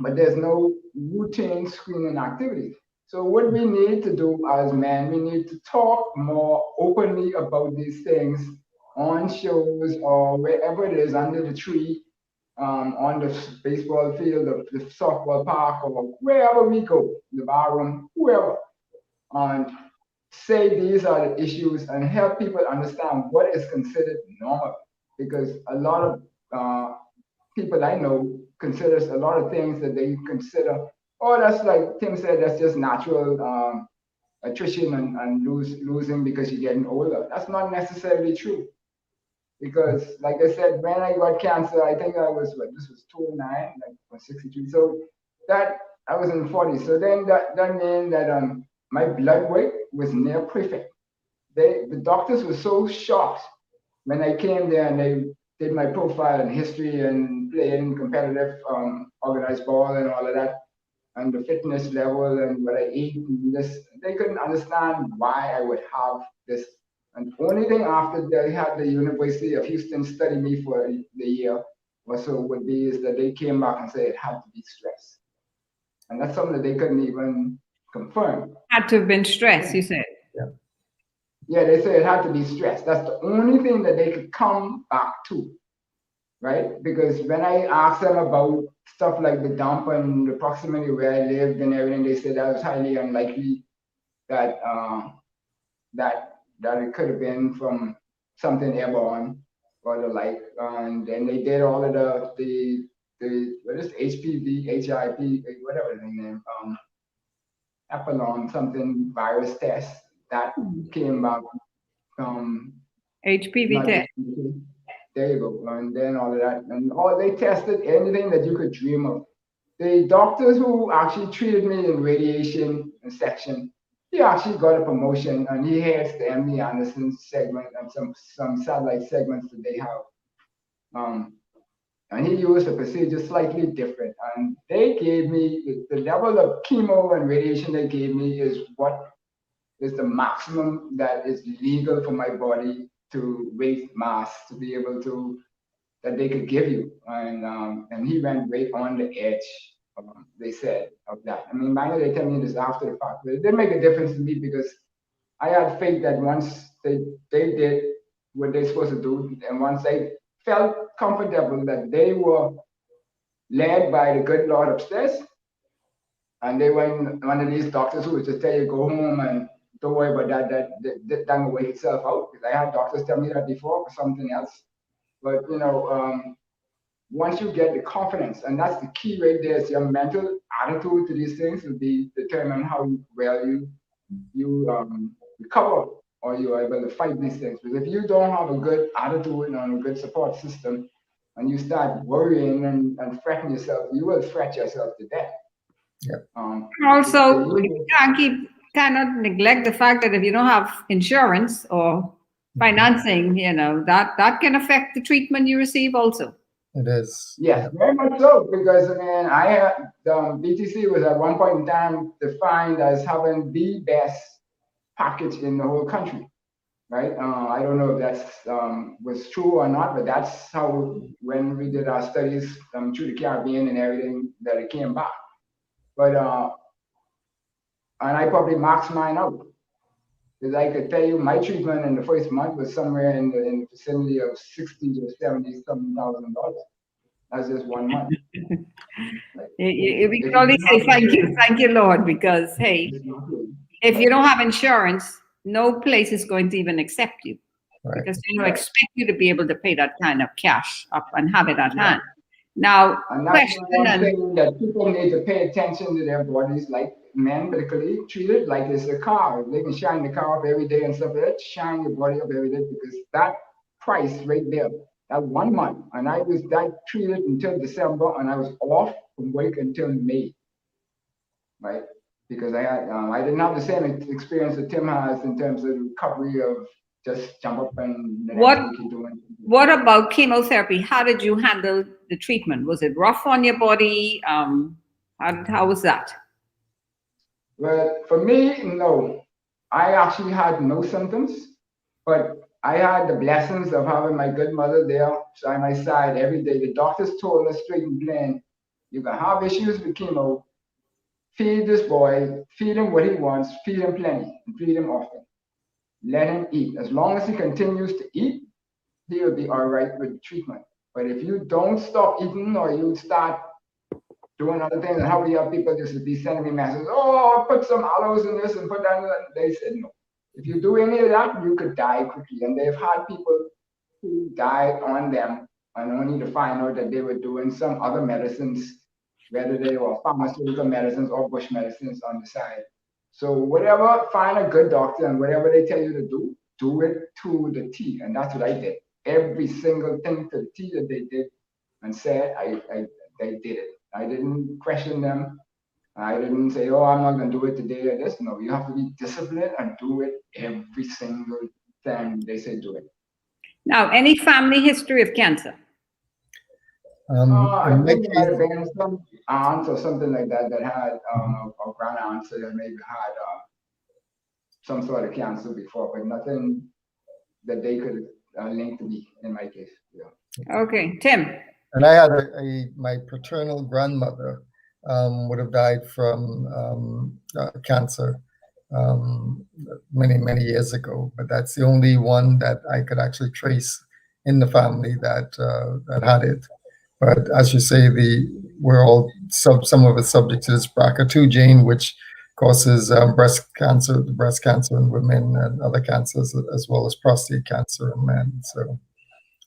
But there's no routine screening activities. So what we need to do as men, we need to talk more openly about these things on shows or wherever it is, under the tree, on the baseball field, the softball park, or wherever we go, the barroom, whoever, and say these are the issues and help people understand what is considered normal. Because a lot of people I know considers a lot of things that they consider, oh, that's like Tim said, that's just natural attrition and losing because you're getting older. That's not necessarily true. Because like I said, when I got cancer, I think I was, what, this was 29, like I was 63. So that, I was in the 40s. So then that meant that my blood weight was near perfect. The doctors were so shocked when I came there and they did my profile and history and playing competitive organized ball and all of that, and the fitness level and what I eat and this. They couldn't understand why I would have this. And the only thing after they had the University of Houston study me for the year or so would be is that they came back and said it had to be stress. And that's something that they couldn't even confirm. Had to have been stress, you said. Yeah, they said it had to be stress. That's the only thing that they could come back to, right? Because when I asked them about stuff like the dump and the proximity where I lived and everything, they said that was highly unlikely that that it could have been from something airborne or the like. And then they did all of the what is HPV, HIV, whatever the name, Epsilon something virus test that came back from HPV test. There you go. And then all of that. And they tested anything that you could dream of. The doctors who actually treated me in radiation section, he actually got a promotion and he heads the MD Anderson segment and some satellite segments that they have. And he used a procedure slightly different. And they gave me the level of chemo and radiation they gave me is what is the maximum that is legal for my body to weight mass to be able to that they could give you. And he went right on the edge. They said of that. I mean, mind you, they tell me this after the fact, but it didn't make a difference to me because I had faith that once they did what they're supposed to do, and once they felt comfortable that they were led by the good Lord upstairs, and they weren't one of these doctors who would just tell you go home and don't worry about that will work itself out. Because I had doctors tell me that before for something else. But once you get the confidence, and that's the key right there, is your mental attitude to these things will be determine how well you recover or you are able to fight these things. Because if you don't have a good attitude and a good support system, and you start worrying and fretting yourself, you will fret yourself to death. Also, you cannot neglect the fact that if you don't have insurance or financing, that can affect the treatment you receive also. It is. Yes, very much so, because I mean, I had BTC was at one point in time defined as having the best package in the whole country, right? I don't know if that's was true or not, but that's how when we did our studies through the Caribbean and everything that it came back. But and I probably maxed mine out. Because I could tell you my treatment in the first month was somewhere in the vicinity of $60,000 to $70,000. That's just 1 month. We can only say thank you, Lord, because hey, if you don't have insurance, no place is going to even accept you, because they don't expect you to be able to pay that kind of cash up and have it at hand. Now, and that's one thing that people need to pay attention to their bodies, like men medically treated like it's a car. They can shine the car up every day and stuff like that. Shine your body up every day, because that price right there, that 1 month, and I was that treated until December, and I was off from work until May, right? Because I didn't have the same experience that Tim has in terms of recovery of just jump up and the next week you're doing. What about chemotherapy? How did you handle the treatment? Was it rough on your body? How was that? Well, for me, no. I actually had no symptoms, but I had the blessings of having my good mother there by my side every day. The doctors told us straight and plain, you can have issues with chemo, feed this boy, feed him what he wants, feed him plenty, and feed him often. Let him eat. As long as he continues to eat, he'll be all right with treatment. But if you don't stop eating or you start doing other things, and how we have people just be sending me messages, oh, put some aloes in this and put that in that. They said no. If you do any of that, you could die quickly. And they've had people who died on them and only to find out that they were doing some other medicines, whether they were pharmaceutical medicines or bush medicines on the side. So whatever, find a good doctor and whatever they tell you to do it to the T. And that's what I did. Every single thing to the T that they did and said, they did it. I didn't question them. I didn't say, oh, I'm not going to do it today or this. No, you have to be disciplined and do it every single time they say do it. Now, any family history of cancer? I In my think there might have case, been some aunts or something like that that had, or grand aunts that maybe had some sort of cancer before, but nothing that they could link to me in my case. Yeah. Okay, Tim. and I had my paternal grandmother would have died from cancer many years ago, but that's the only one that I could actually trace in the family that had it. But as you say, we're all some of us subject to this BRCA2 gene, which causes breast cancer in women and other cancers, as well as prostate cancer in men. So,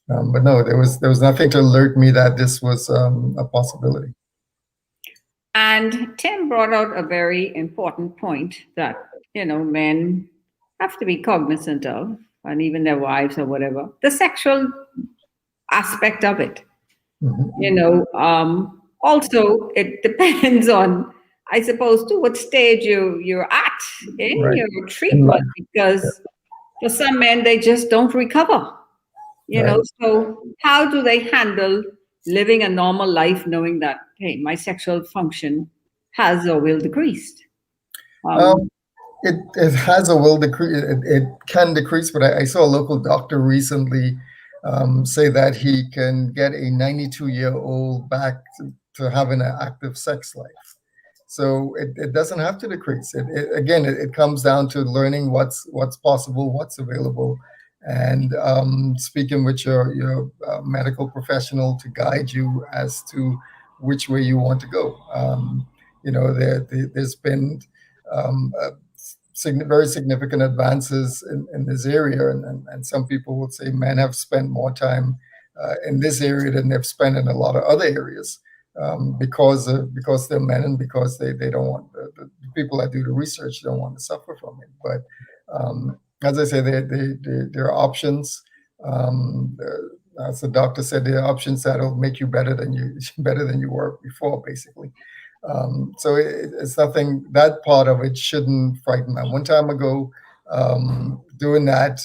but no, there was nothing to alert me that this was a possibility. And Tim brought out a very important point that, men have to be cognizant of, and even their wives or whatever, the sexual aspect of it. Also, it depends on, I suppose, to what stage you're at in Right. your treatment, because for some men, they just don't recover. Right. So how do they handle living a normal life knowing that, hey, my sexual function has or will decrease? It has a will decrease. It can decrease, but I saw a local doctor recently say that he can get a 92-year-old back to having an active sex life. So it doesn't have to decrease. It comes down to learning what's possible, what's available, and speaking with your medical professional to guide you as to which way you want to go. There's been very significant advances in this area, and some people would say men have spent more time in this area than they've spent in a lot of other areas because they're men and because they don't want the people that do the research don't want to suffer from it. But as I say, there are options. As the doctor said, there are options that'll make you better than you were before, basically. So it's nothing, that part of it shouldn't frighten me. One time ago, doing that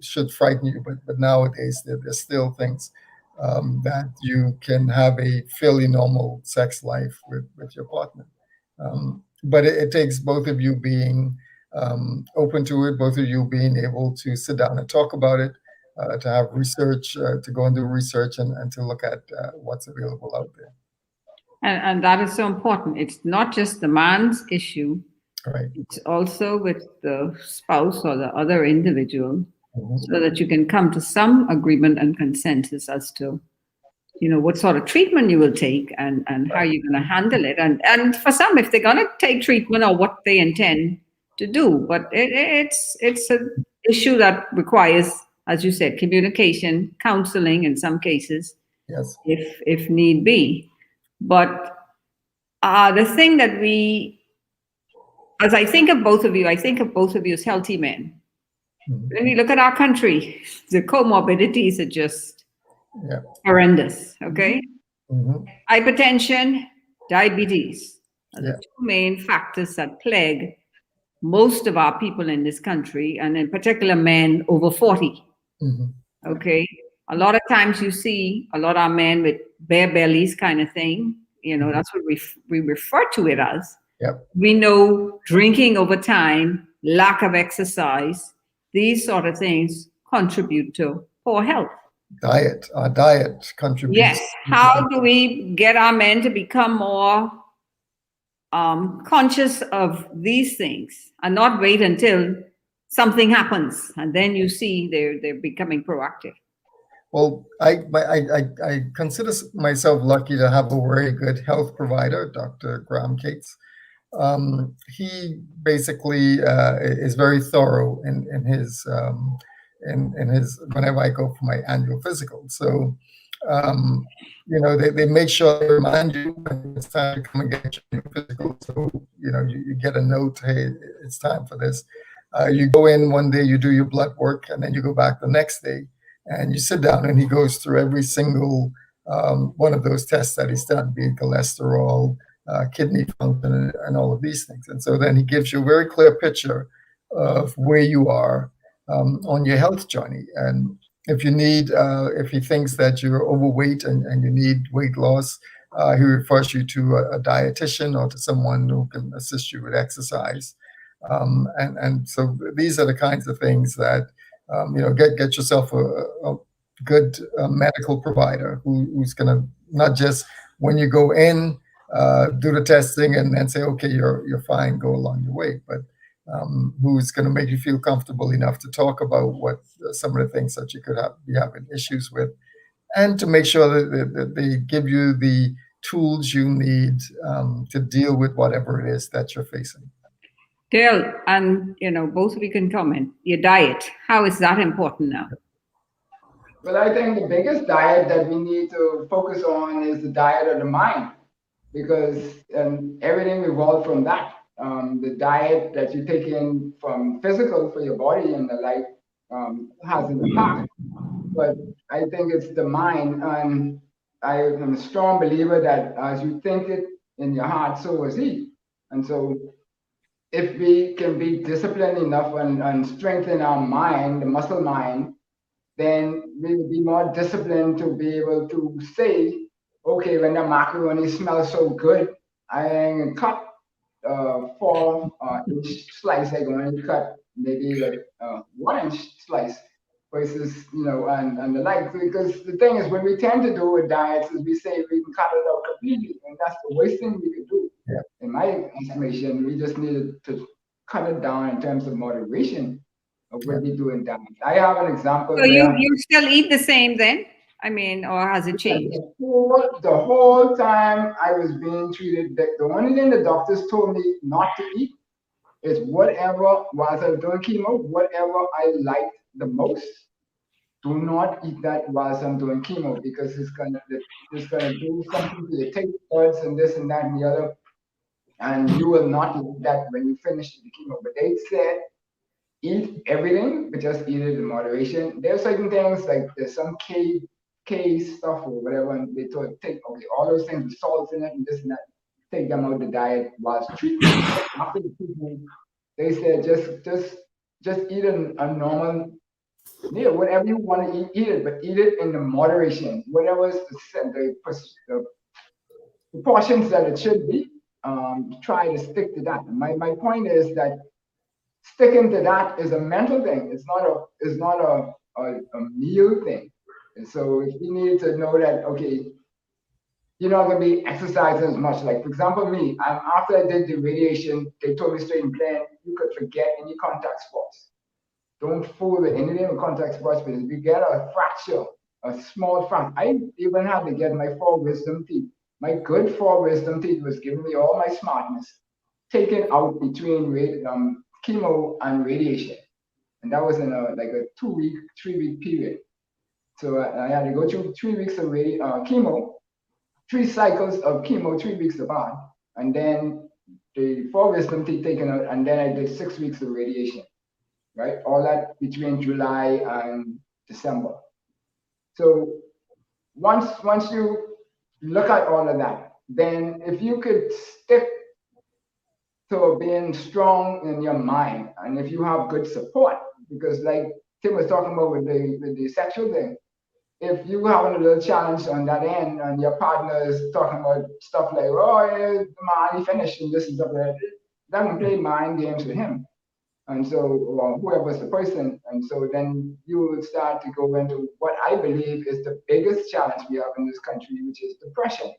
should frighten you, but nowadays there's still things that you can have a fairly normal sex life with your partner. But it takes both of you being open to it, both of you being able to sit down and talk about it, to have research, to go and do research and to look at what's available out there. And that is so important. It's not just the man's issue. Right. It's also with the spouse or the other individual, so that you can come to some agreement and consensus as to, what sort of treatment you will take and how you're going to handle it. And for some, if they're going to take treatment or what they intend to do, but it's an issue that requires, as you said, communication, counseling in some cases, yes, if need be. But the thing that as I think of both of you, I think of both of you as healthy men. When we look at our country, the comorbidities are just horrendous, okay? Hypertension, diabetes are the two main factors that plague most of our people in this country, and in particular men over 40, okay? A lot of times you see a lot of men with bare bellies kind of thing. That's what we refer to it as. Yep. We know drinking over time, lack of exercise, these sort of things contribute to poor health. Our diet contributes. Yes. How do we get our men to become more conscious of these things and not wait until something happens and then you see they're becoming proactive? Well, I consider myself lucky to have a very good health provider, Dr. Graham Cates. He basically is very thorough in his whenever I go for my annual physical. So, they make sure they remind you when it's time to come and get your physical. So, you get a note, hey, it's time for this. You go in one day, you do your blood work, and then you go back the next day, and you sit down, and he goes through every single one of those tests that he's done, be it cholesterol, kidney function, and all of these things. And so then he gives you a very clear picture of where you are on your health journey. And if if he thinks that you're overweight and you need weight loss, he refers you to a dietitian or to someone who can assist you with exercise. And so these are the kinds of things that, get yourself a good medical provider who's going to not just when you go in, do the testing and then say, okay, you're fine, go along your way, but who's going to make you feel comfortable enough to talk about what some of the things that you could be having issues with, and to make sure that they give you the tools you need to deal with whatever it is that you're facing. Dale, and both of you can comment. Your diet, how is that important now? Well, I think the biggest diet that we need to focus on is the diet of the mind, because everything evolved from that. The diet that you take in from physical for your body and the life has an impact, but I think it's the mind. And I am a strong believer that as you think it in your heart, so is he. And so if we can be disciplined enough and strengthen our mind, the muscle mind, then we will be more disciplined to be able to say, okay, when the macaroni smells so good, I can cut 4-inch slice. I go and cut maybe like 1-inch slice versus, and the like. Because the thing is, when we tend to do with diets, is we say we can cut it out completely, and that's the worst thing we could do. Yeah. In my estimation, we just needed to cut it down in terms of moderation of what we do in diet. I have an example So where you still eat the same then? I mean, or has it changed? the whole time I was being treated, the only thing the doctors told me not to eat is whatever, whilst I was doing chemo, whatever I liked the most. Do not eat that whilst I'm doing chemo, because it's gonna do something to your taste buds and this and that and the other, and you will not eat that when you finish the chemo. But they said eat everything, but just eat it in moderation. There are certain things like there's some K stuff or whatever, and they told take all those things with salts in it and this and that, take them out of the diet whilst treatment. After the treatment, they said just eat a normal meal, whatever you want to eat it, but eat it in the moderation, whatever is the portions that it should be. Try to stick to that. My point is that sticking to that is a mental thing. It's not a meal thing. And so if you need to know that, okay, you're not going to be exercising as much. Like, for example, me, after I did the radiation, they told me straight and plain, you could forget any contact sports. Don't fool with anything with contact sports, because if you get a fracture, a small fracture, I even had to get my 4 wisdom teeth. My good 4 wisdom teeth was giving me all my smartness taken out between chemo and radiation. And that was in a 2-week, 3-week period. So I had to go through 3 weeks of chemo, 3 cycles of chemo, 3 weeks apart, and then the 4 wisdom teeth taken out, and then I did 6 weeks of radiation, right? All that between July and December. So once you look at all of that, then if you could stick to being strong in your mind, and if you have good support, because like Tim was talking about with the sexual thing, if you having a little challenge on that end and your partner is talking about stuff like, oh, yeah, man, he finished and this and stuff like that, then play mind games with him. And so, well, whoever's the person. And so then you will start to go into what I believe is the biggest challenge we have in this country, which is depression,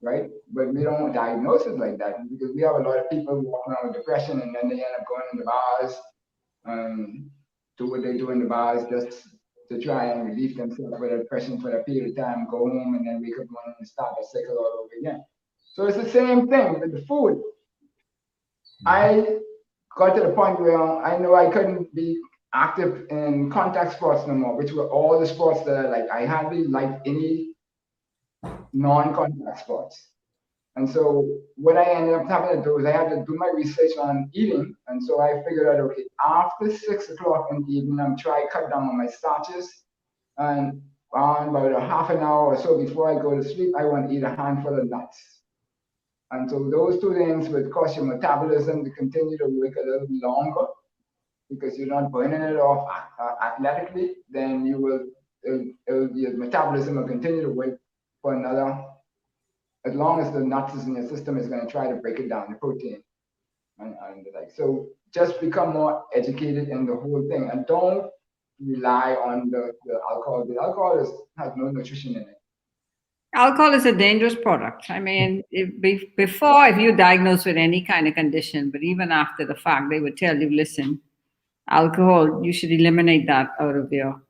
right? But we don't diagnose it like that because we have a lot of people walking around with depression and then they end up going in the bars, do what they do in the bars just to try and relieve themselves with depression for a period of time, go home and then wake up morning and start the cycle all over again. So it's the same thing with the food. I got to the point where I know I couldn't be active in contact sports no more, which were all the sports that I like. I hardly liked any non-contact sports. And so what I ended up having to do is I had to do my research on eating. And so I figured out, okay, after 6 o'clock in the evening, I'm trying to cut down on my starches. And on about a half an hour or so before I go to sleep, I want to eat a handful of nuts. And so those two things would cause your metabolism to continue to work a little longer because you're not burning it off athletically, then you will, your metabolism will continue to work for another, as long as the nuts is in your system is going to try to break it down, the protein. And like, so just become more educated in the whole thing and don't rely on the alcohol. The alcohol has no nutrition in it. Alcohol is a dangerous product. I mean, before, if you're diagnosed with any kind of condition, but even after the fact, they would tell you, listen, alcohol, you should eliminate that out of your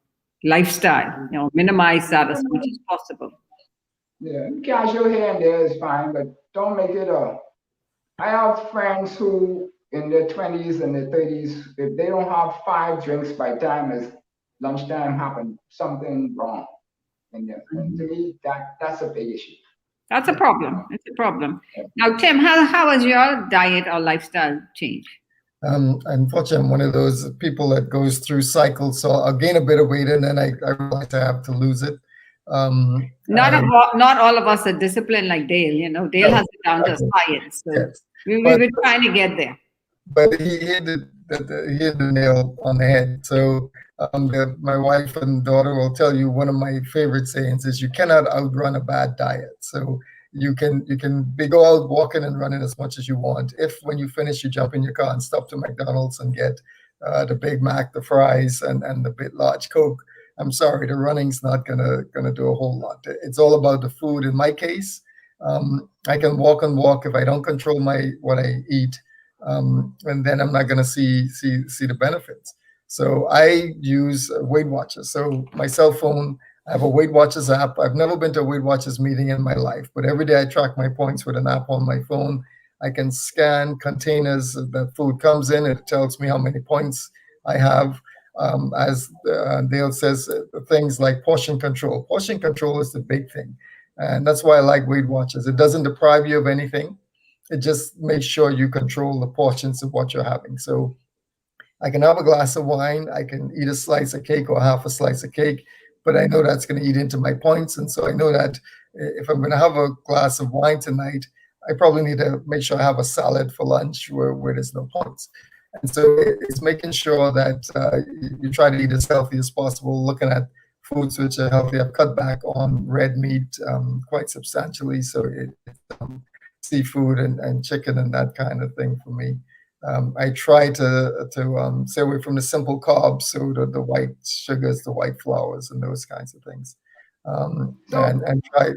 lifestyle, minimize that as much as possible. Yeah, casual here and there is fine, but don't make it a. I have friends who in their 20s and their 30s, if they don't have 5 drinks by time as lunchtime happen, something wrong. And to me, that's a big issue. That's a problem. It's a problem. Now, Tim, how has your diet or lifestyle changed? Unfortunately, I'm one of those people that goes through cycles. So I'll gain a bit of weight and then I realize I have to lose it. Not all of us are disciplined like Dale. Dale has it down to science. So yes. we were trying to get there. But he hit the nail on the head. So my wife and daughter will tell you one of my favorite sayings is you cannot outrun a bad diet. So you can go out walking and running as much as you want. If when you finish, you jump in your car and stop to McDonald's and get the Big Mac, the fries, and the bit large Coke, I'm sorry, the running's not gonna do a whole lot. It's all about the food. In my case, I can walk if I don't control what I eat. And then I'm not going to see the benefits. So I use Weight Watchers. So my cell phone, I have a Weight Watchers app. I've never been to a Weight Watchers meeting in my life, but every day I track my points with an app on my phone. I can scan containers that food comes in. It tells me how many points I have. As Dale says, things like portion control. Portion control is the big thing. And that's why I like Weight Watchers. It doesn't deprive you of anything. It just makes sure you control the portions of what you're having. So I can have a glass of wine, I can eat a slice of cake or half a slice of cake, but I know that's going to eat into my points. And so I know that if I'm going to have a glass of wine tonight, I probably need to make sure I have a salad for lunch where there's no points. And so it's making sure that you try to eat as healthy as possible, looking at foods which are healthy. I've cut back on red meat quite substantially. So it's seafood and chicken and that kind of thing for me. I try to stay away from the simple carbs, so the white sugars, the white flours, and those kinds of things, and try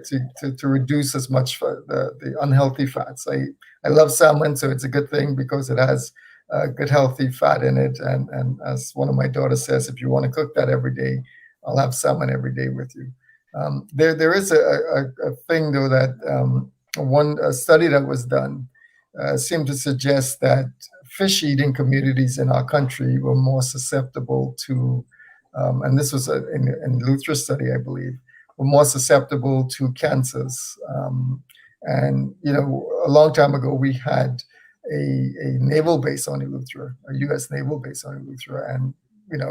to reduce as much the unhealthy fats. I love salmon, so it's a good thing because it has good healthy fat in it. And as one of my daughters says, if you want to cook that every day, I'll have salmon every day with you. There is a thing though that a study that was done seemed to suggest that fish eating communities in our country were more susceptible to, and this was in Luthra's study, I believe, were more susceptible to cancers. And a long time ago we had a naval base on Eleuthera, a U.S. naval base on Eleuthera, and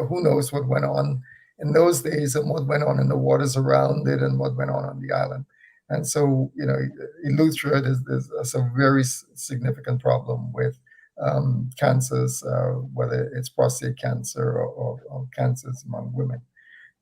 who knows what went on in those days and what went on in the waters around it and what went on the island. And so, Eleuthera is a very significant problem with cancers, whether it's prostate cancer or cancers among women.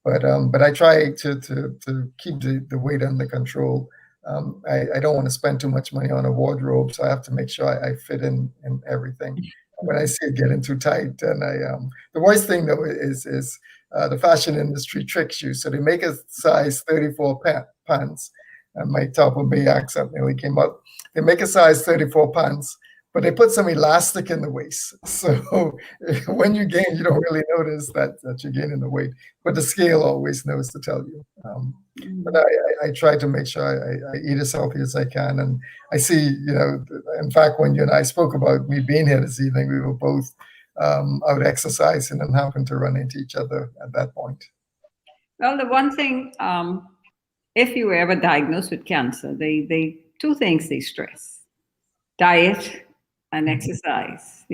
But I try to keep the weight under control. I don't want to spend too much money on a wardrobe, so I have to make sure I fit in everything. When I see it getting too tight, then the worst thing though is the fashion industry tricks you. So they make a size 34 pants, and my top of my accent nearly came up. They make a size 34 pants, but they put some elastic in the waist. So when you gain, you don't really notice that you're gaining the weight, but the scale always knows to tell you. But I try to make sure I eat as healthy as I can. And I see, in fact, when you and I spoke about me being here this evening, we were both out exercising and happened to run into each other at that point. Well, the one thing, if you were ever diagnosed with cancer, they two things they stress: diet and exercise,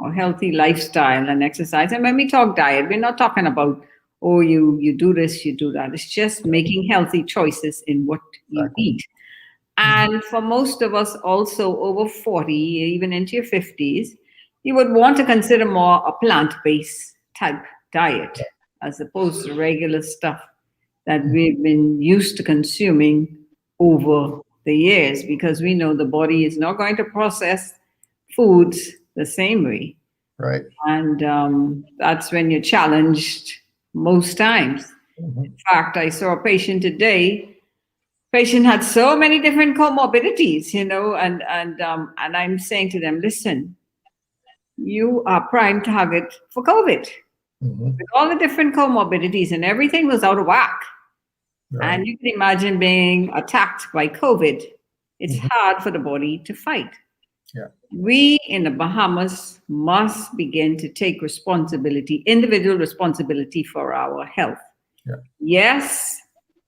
or healthy lifestyle and exercise. And when we talk diet, we're not talking about, oh, you do this, you do that. It's just making healthy choices in what you eat. And for most of us also over 40, even into your 50s, you would want to consider more a plant-based type diet as opposed to regular stuff that we've been used to consuming over the years, because we know the body is not going to process foods the same way. Right. And that's when you're challenged most times. In fact, I saw a patient today. Patient had so many different comorbidities, and I'm saying to them, listen, you are prime target for COVID. With all the different comorbidities, and everything was out of whack. Right. And you can imagine being attacked by COVID. It's hard for the body to fight. Yeah. We in the Bahamas must begin to take responsibility, individual responsibility for our health. Yeah. Yes,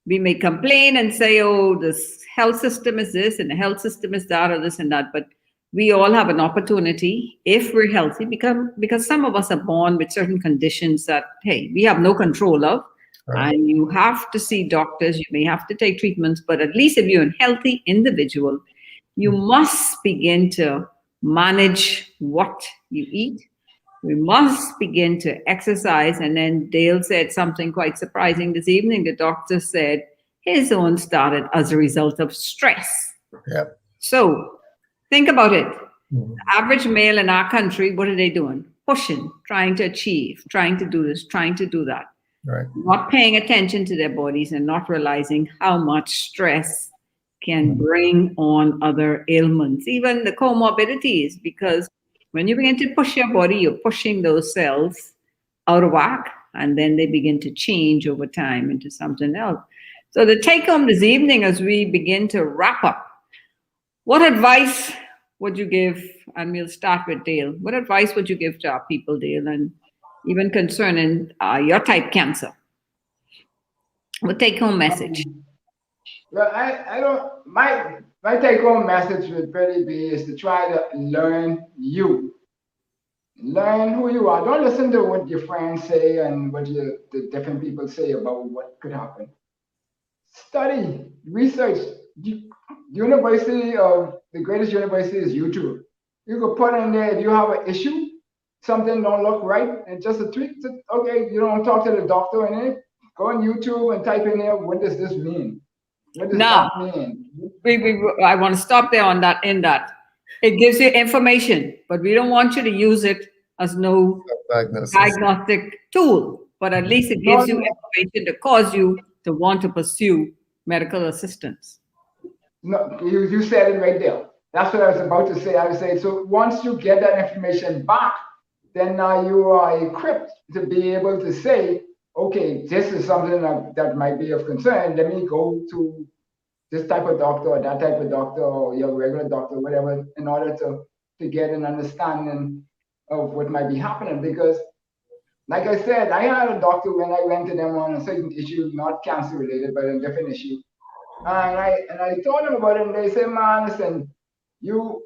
we may complain and say, oh, this health system is this and the health system is that, or this and that, but we all have an opportunity, if we're healthy, because some of us are born with certain conditions that, hey, we have no control of. Right. And you have to see doctors, you may have to take treatments, but at least if you're a healthy individual, you must begin to manage what you eat. We must begin to exercise. And then Dale said something quite surprising this evening. The doctor said his own started as a result of stress. Yep. So think about it. The average male in our country, what are they doing? Pushing, trying to achieve, trying to do this, trying to do that. Right. Not paying attention to their bodies and not realizing how much stress can bring on other ailments, even the comorbidities, because when you begin to push your body, you're pushing those cells out of whack, and then they begin to change over time into something else. So the take home this evening, as we begin to wrap up, what advice would you give? And we'll start with Dale. What advice would you give to our people, Dale, and even concerning your type cancer? What take home message? Well, I don't. My take home message would really be is to try to learn you, learn who you are. Don't listen to what your friends say and what the different people say about what could happen. Study, research. The greatest university is YouTube. You could put in there if you have an issue, something don't look right, and just a tweak. Okay, you don't talk to the doctor and then go on YouTube and type in there, what does this mean? What does that mean? I want to stop there on that. In that, it gives you information, but we don't want you to use it as no diagnostic tool. But at least it gives you information to cause you to want to pursue medical assistance. No, you said it right there. That's what I was about to say. I would say, so once you get that information back, then now you are equipped to be able to say, okay, this is something that might be of concern. Let me go to this type of doctor or that type of doctor or your regular doctor, whatever, in order to get an understanding of what might be happening. Because, like I said, I had a doctor when I went to them on a certain issue, not cancer related, but a different issue. And I told them about it, and they said, man, listen, you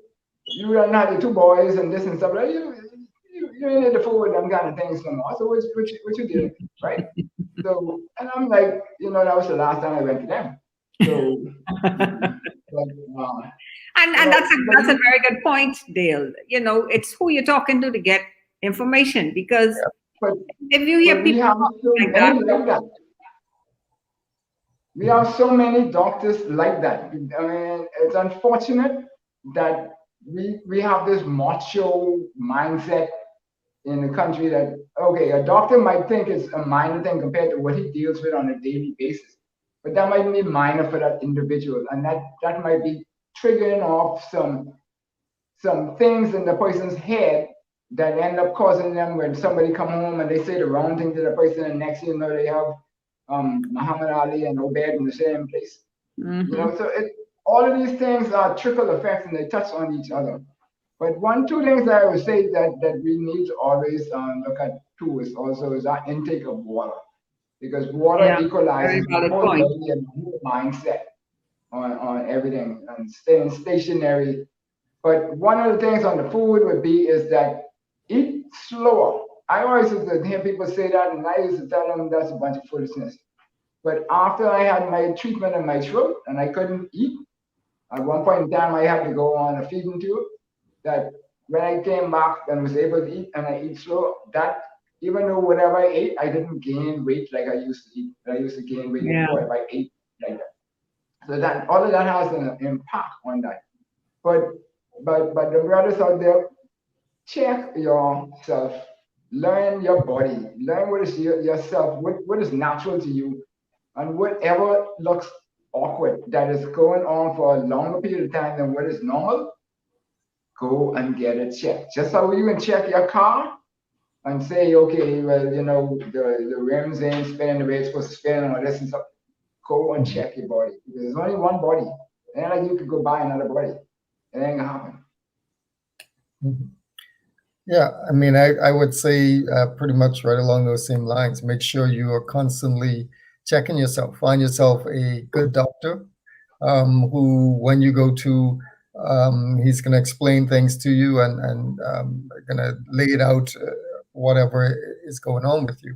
don't have the two boys and this and stuff. Like, you ain't need to fool with them kind of things no more. So what you did, right? So, and I'm like, that was the last time I went to them. So, and that's a very good point, Dale. It's who you're talking to get information, because if you hear people like that, We have so many doctors like that. I mean, it's unfortunate that we have this macho mindset in the country that, okay, a doctor might think it's a minor thing compared to what he deals with on a daily basis, but that might be minor for that individual, and that might be triggering off some things in the person's head that end up causing them when somebody come home and they say the wrong thing to the person, and next thing you know they have Muhammad Ali and Obed in the same place. You know, so all of these things are trickle effects and they touch on each other. But two things that I would say that we need to always look at too is also is our intake of water, because water Yeah, very equalizes the valid whole point. body and the whole mindset on everything and staying stationary. But one of the things on the food would be is that eat slower. I always used to hear people say that, and I used to tell them that's a bunch of foolishness. But after I had my treatment in my throat and I couldn't eat, at one point in time I had to go on a feeding tube. That when I came back and was able to eat and I eat slow, that even though whatever I ate, I didn't gain weight like I used to eat. I used to gain weight Yeah. before if I ate like that. So that all of that has an impact on that. But but the brothers out there, check yourself, learn your body, learn what is yourself, what is natural to you, and whatever looks awkward that is going on for a longer period of time than what is normal, go and get it checked. Just how you can check your car and say, okay, well, you know, the rims ain't spinning the way it's supposed to spin or this and stuff. Go and check your body because there's only one body. It ain't like you could go buy another body. It ain't gonna happen. Mhm. Yeah, I mean, I would say pretty much right along those same lines. Make sure you are constantly checking yourself. Find yourself a good doctor who, when you go to, he's going to explain things to you and going to lay it out, whatever is going on with you.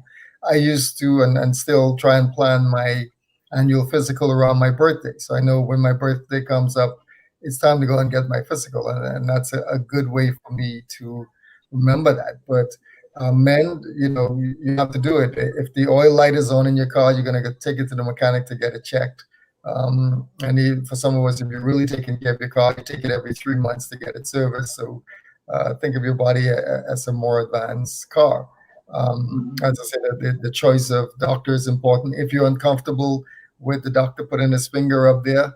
I used to and still try and plan my annual physical around my birthday. So I know when my birthday comes up, it's time to go and get my physical. And that's a good way for me to remember that. But men, you have to do it. If the oil light is on in your car, you're going to take it to the mechanic to get it checked. For some of us, if you're really taking care of your car, you take it every 3 months to get it serviced. So think of your body as a more advanced car. As I said, the choice of doctor is important. If you're uncomfortable with the doctor putting his finger up there,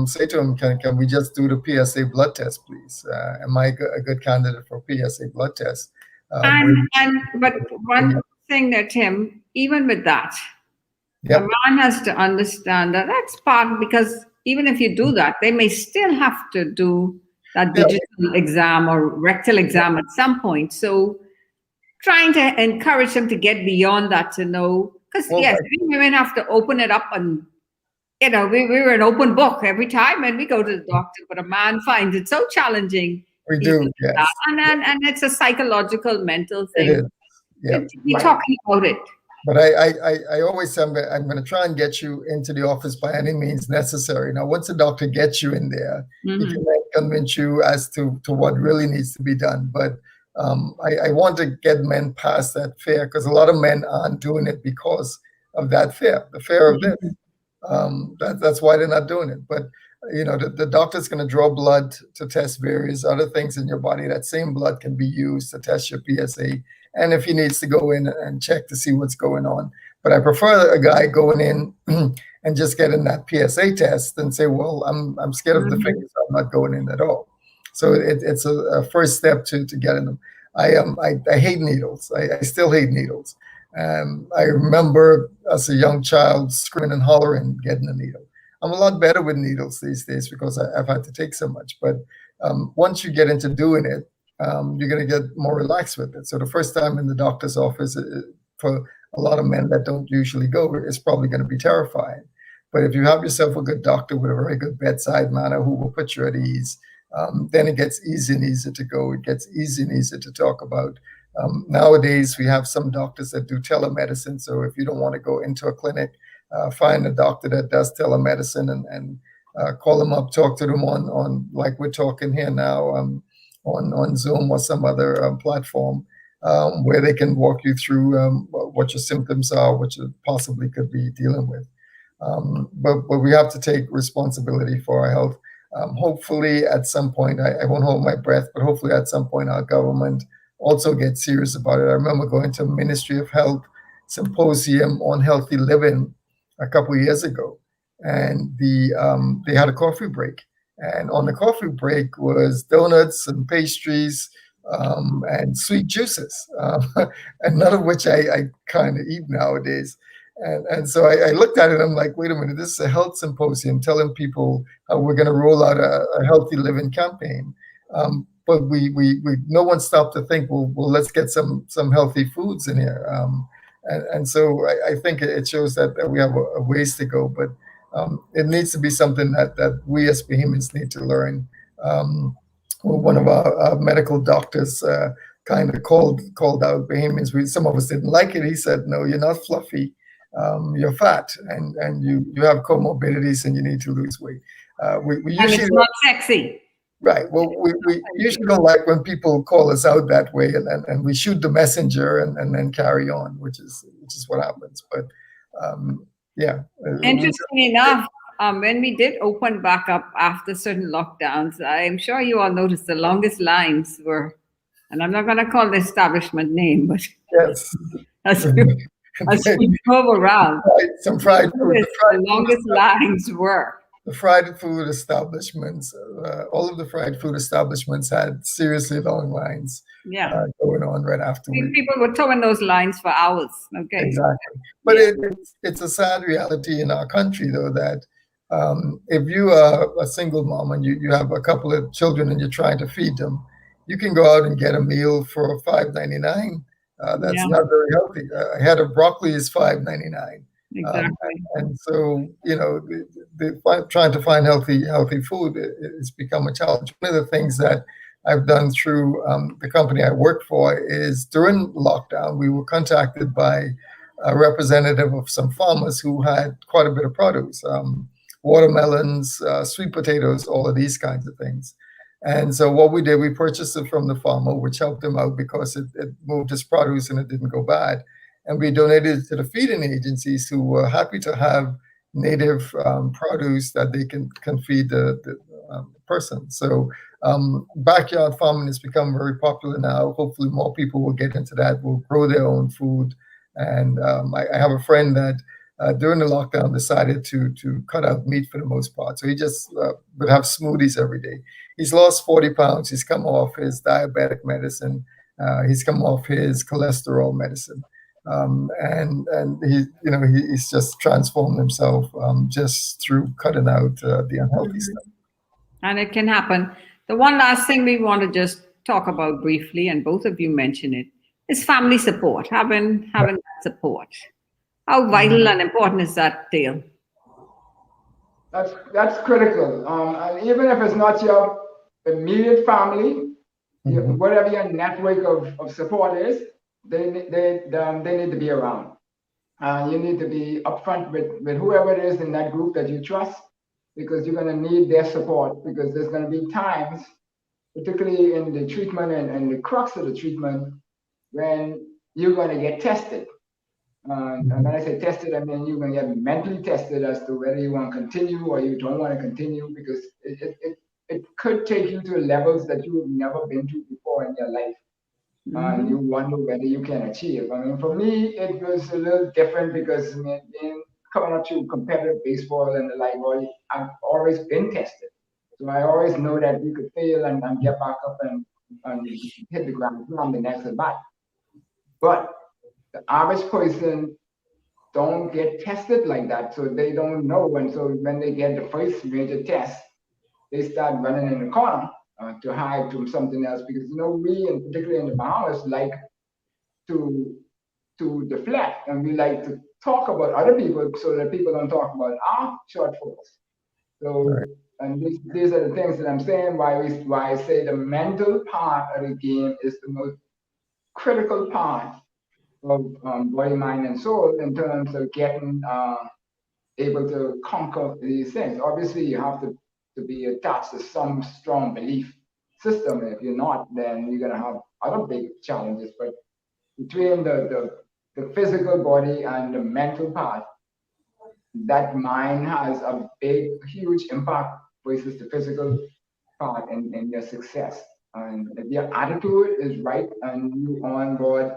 say to him, can we just do the PSA blood test, please? Am I a good candidate for PSA blood test? But one thing that, Tim, even with that, a Yep. man has to understand that that's part, because even if you do that, they may still have to do that Yeah. digital exam or rectal exam at some point. So trying to encourage them to get beyond that, to know, because Well, yes, we women have to open it up, and we're an open book every time when we go to the doctor, but a man finds it so challenging. we even do, with yes. that. And it's a psychological, mental It thing is. Yeah. to be talking about it. But I always say I'm going to try and get you into the office by any means necessary. Now, once the doctor gets you in there, he can then convince you as to what really needs to be done. But I want to get men past that fear, because a lot of men aren't doing it because of that fear, the fear of this. That's why they're not doing it. But the doctor's going to draw blood to test various other things in your body. That same blood can be used to test your PSA, and if he needs to go in and check to see what's going on. But I prefer a guy going in and just getting that PSA test and say, well, I'm scared of the fingers, so I'm not going in at all. So it's a first step to getting them. I hate needles. I still hate needles. I remember as a young child screaming and hollering getting a needle. I'm a lot better with needles these days because I've had to take so much. But once you get into doing it, you're going to get more relaxed with it. So the first time in the doctor's office, for a lot of men that don't usually go, is probably going to be terrifying. But if you have yourself a good doctor with a very good bedside manner who will put you at ease, then it gets easier and easier to go. It gets easier and easier to talk about. Nowadays, we have some doctors that do telemedicine. So if you don't want to go into a clinic, find a doctor that does telemedicine and call them up, talk to them on like we're talking here now, on Zoom or some other platform, where they can walk you through what your symptoms are, what you possibly could be dealing with. But we have to take responsibility for our health. Hopefully, at some point, I won't hold my breath, but hopefully, at some point, our government also gets serious about it. I remember going to a Ministry of Health symposium on healthy living a couple of years ago, and they had a coffee break, and on the coffee break was donuts and pastries and sweet juices, and none of which I kind of eat nowadays. And so I looked at it. I'm like, wait a minute, this is a health symposium telling people how we're going to roll out a healthy living campaign. But we no one stopped to think, well, let's get some healthy foods in here. And so I think it shows that we have a ways to go, but it needs to be something that we as Bahamians need to learn. One of our medical doctors kind of called out Bahamians. Some of us didn't like it. He said, "No, you're not fluffy. You're fat, and you have comorbidities, and you need to lose weight." We And usually it's not sexy. right. Well, we usually don't like when people call us out that way, and we shoot the messenger and then carry on, which is what happens. But yeah. Interestingly enough, when we did open back up after certain lockdowns, I'm sure you all noticed the longest lines were, and I'm not going to call the establishment name, but Yes. as we drove around, Some fried food. the longest lines were. The fried food establishments, all of the fried food establishments had seriously long lines going on right after people were towing those lines for hours. Okay. Exactly. But it's a sad reality in our country, though, that if you are a single mom and you have a couple of children and you're trying to feed them, you can go out and get a meal for $5.99. That's not very healthy. A head of broccoli is $5.99. Exactly. And so, trying to find healthy food has become a challenge. One of the things that I've done through the company I work for is during lockdown, we were contacted by a representative of some farmers who had quite a bit of produce, watermelons, sweet potatoes, all of these kinds of things. And so what we did, we purchased it from the farmer, which helped him out because it moved his produce and it didn't go bad. And we donated it to the feeding agencies who were happy to have native produce that they can feed the person. So backyard farming has become very popular now. Hopefully more people will get into that, will grow their own food. And I have a friend that during the lockdown decided to cut out meat for the most part. So he just would have smoothies every day. He's lost 40 pounds. He's come off his diabetic medicine. He's come off his cholesterol medicine. And he's just transformed himself just through cutting out the unhealthy stuff. And it can happen. The one last thing we want to just talk about briefly, and both of you mentioned it, is family support. Having that support. How vital and important is that, Dale? That's critical. And even if it's not your immediate family, whatever your network of support is, they need to be around. You need to be upfront with whoever it is in that group that you trust, because you're going to need their support, because there's going to be times, particularly in the treatment and the crux of the treatment, when you're going to get tested. And when I say tested, I mean you're going to get mentally tested as to whether you want to continue or you don't want to continue, because it could take you to levels that you've never been to before in your life. And you wonder whether you can achieve. I mean, for me, it was a little different because coming up to competitive baseball and the like, I've always been tested. So I always know that you could fail and get back up and hit the ground on the next at bat. But the average person don't get tested like that, so they don't know. And so when they get the first major test, they start running in the corner to hide from something else, because we, and particularly in the Bahamas, like to deflect, and we like to talk about other people so that people don't talk about our shortfalls. So, and these are the things that I'm saying, why I say the mental part of the game is the most critical part of body, mind, and soul in terms of getting able to conquer these things. Obviously, you have to be attached to some strong belief system. If you're not, then you're gonna have other big challenges. But between the physical body and the mental part, that mind has a big, huge impact versus the physical part in your success. And if your attitude is right and you on board,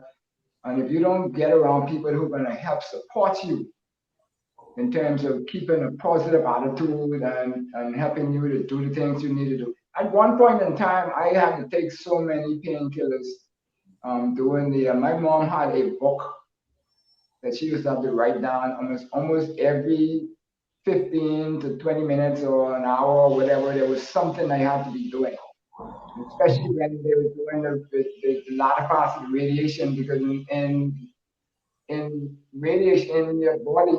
and if you don't get around people who are going to help support you in terms of keeping a positive attitude and helping you to do the things you need to do. At one point in time, I had to take so many painkillers doing my mom had a book that she used to have to write down almost every 15 to 20 minutes or an hour or whatever. There was something I had to be doing, especially when they were doing the latter parts of the radiation, because in radiation in your body,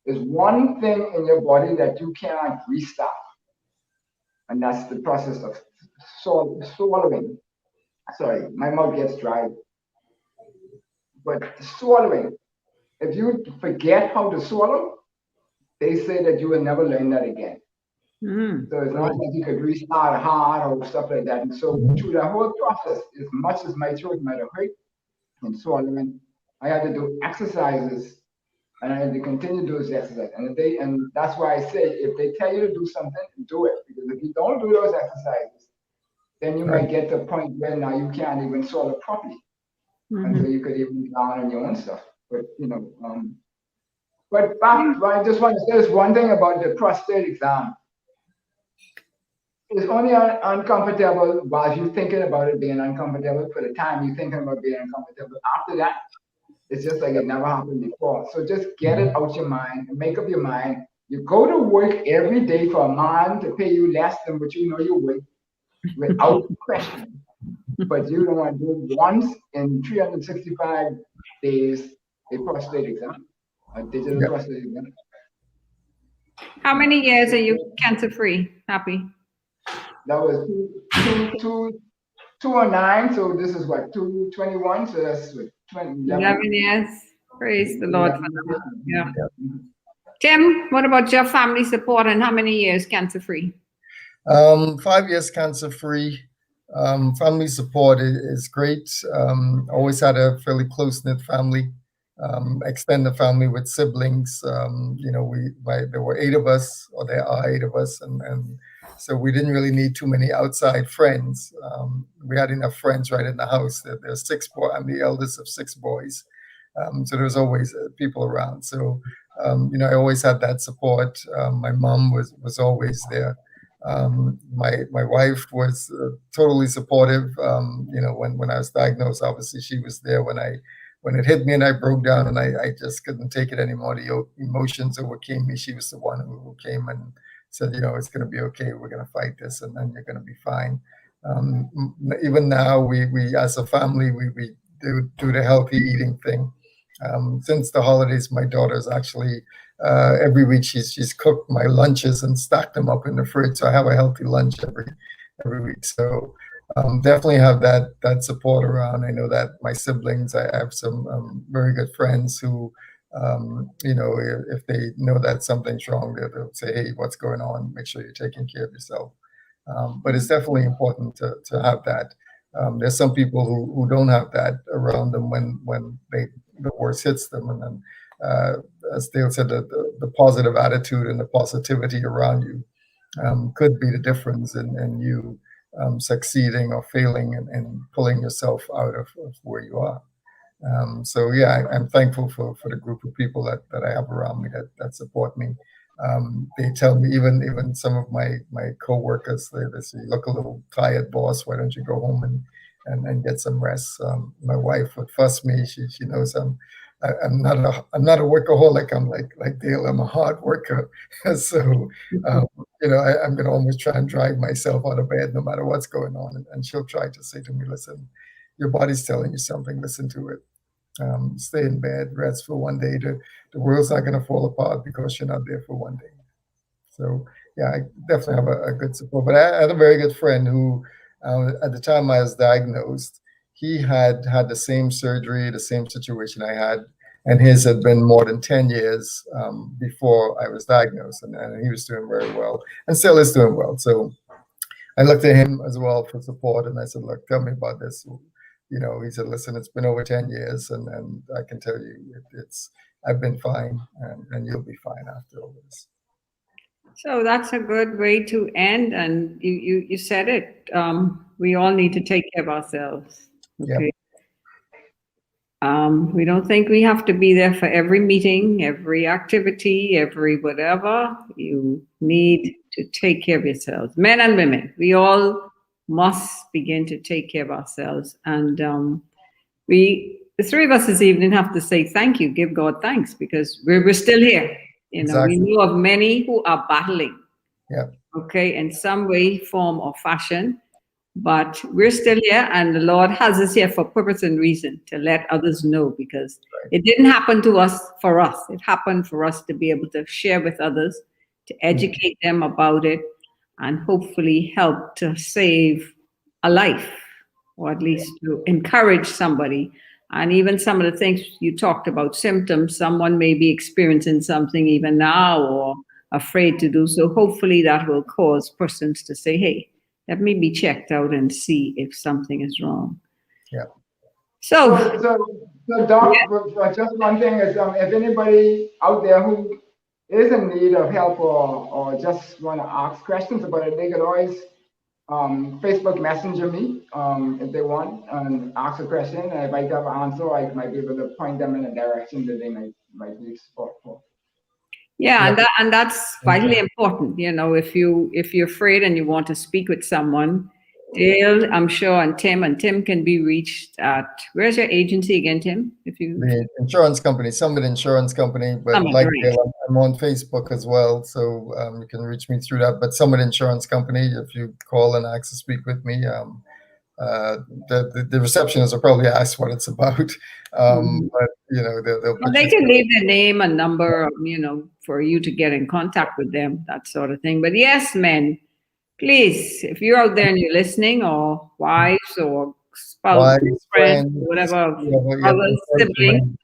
there's one thing in your body that you cannot restart, and that's the process of swallowing. Sorry, my mouth gets dry. But swallowing, if you forget how to swallow, they say that you will never learn that again. So it's not like you could restart hard or stuff like that. And so through the whole process, as much as my throat might have hurt and swallowing, I had to do exercises and I had to continue to do those exercises. And that's why I say if they tell you to do something, do it. Because if you don't do those exercises, then you might get to a point where now you can't even swallow properly. And so you could even down on your own stuff. But but back, I just want to say this one thing about the prostate exam. It's only uncomfortable while you're thinking about it being uncomfortable for the time you're thinking about being uncomfortable. After that, it's just like it never happened before. So just get it out your mind and make up your mind. You go to work every day for a man to pay you less than what you know you would, without question. But you don't want to do once in 365 days a prostate exam, a digital prostate exam. How many years are you cancer-free? Happy? That was 209. So this is what 221. So that's what 11 years. Praise the Lord for that. Yeah. Tim, what about your family support and how many years cancer-free? 5 years cancer-free. Family support is great. Always had a fairly close-knit family, extended family with siblings. There were 8 of us, or there are 8 of us, and so we didn't really need too many outside friends. We had enough friends right in the house. There's 6 boys. I'm the eldest of 6 boys, so there's always people around. So I always had that support. My mom was always there. My wife was totally supportive. When I was diagnosed, obviously she was there when it hit me and I broke down and I just couldn't take it anymore. The emotions overcame me. She was the one who came and said, it's going to be okay. We're going to fight this, and then you're going to be fine. Even now, we as a family, we do the healthy eating thing. Since the holidays, my daughter's actually every week she's cooked my lunches and stacked them up in the fridge. So I have a healthy lunch every week. So definitely have that support around. I know that my siblings, I have some very good friends who, if they know that something's wrong, they'll say, hey, what's going on? Make sure you're taking care of yourself. But it's definitely important to have that. There's some people who don't have that around them when the worst hits them. And then, as Dale said, the positive attitude and the positivity around you could be the difference in you succeeding or failing and pulling yourself out of where you are. So yeah, I'm thankful for the group of people that I have around me that support me. They tell me, even some of my coworkers, they say, "Look a little tired, boss. Why don't you go home and get some rest?" My wife would fuss me. She knows I'm not a workaholic. I'm like Dale. I'm a hard worker. So I'm going to almost try and drive myself out of bed no matter what's going on. And she'll try to say to me, "Listen, your body's telling you something. Listen to it. Stay in bed, rest for one day. The world's not going to fall apart because you're not there for one day." So yeah, I definitely have a good support. But I had a very good friend who, at the time I was diagnosed, he had the same surgery, the same situation I had, and his had been more than 10 years before I was diagnosed, and he was doing very well and still is doing well. So I looked at him as well for support, and I said, "Look, tell me about this." He said, "Listen, it's been over 10 years, and I can tell you I've been fine, and you'll be fine after all this. So that's a good way to end. And you said it. We all need to take care of ourselves. Okay. Yep. We don't think we have to be there for every meeting, every activity, every whatever. You need to take care of yourselves, men and women. We all must begin to take care of ourselves. And the three of us this evening have to say thank you, give God thanks, because we're still here. You know, Exactly. we know of many who are battling. Yeah. Okay, in some way, form, or fashion. But we're still here, and the Lord has us here for purpose and reason to let others know, because it didn't happen to us for us. It happened for us to be able to share with others, to educate them about it, and hopefully help to save a life, or at least to encourage somebody. And even some of the things you talked about, symptoms, someone may be experiencing something even now or afraid to do so. Hopefully that will cause persons to say, hey, let me be checked out and see if something is wrong. Yeah. So Doc, just one thing is, if anybody out there who is in need of help or just want to ask questions about it, they could always Facebook Messenger me if they want and ask a question. And if I have an answer, I might be able to point them in a direction that they might need support for. Yeah, and that's vitally important. You know, if you're afraid and you want to speak with someone, Dale, I'm sure, and Tim can be reached at, where's your agency again, Tim? The insurance company, Summit Insurance Company, but Summit, like right. Dale, I'm on Facebook as well, so you can reach me through that. But Summit Insurance Company, if you call and ask to speak with me, the receptionist will probably ask what it's about, but you know they'll put They you can through. leave their name and number, you know, for you to get in contact with them, that sort of thing. But yes, men, please, if you're out there and you're listening, or wives or spouse, Wives, friends, friends, whatever, you have brothers, siblings,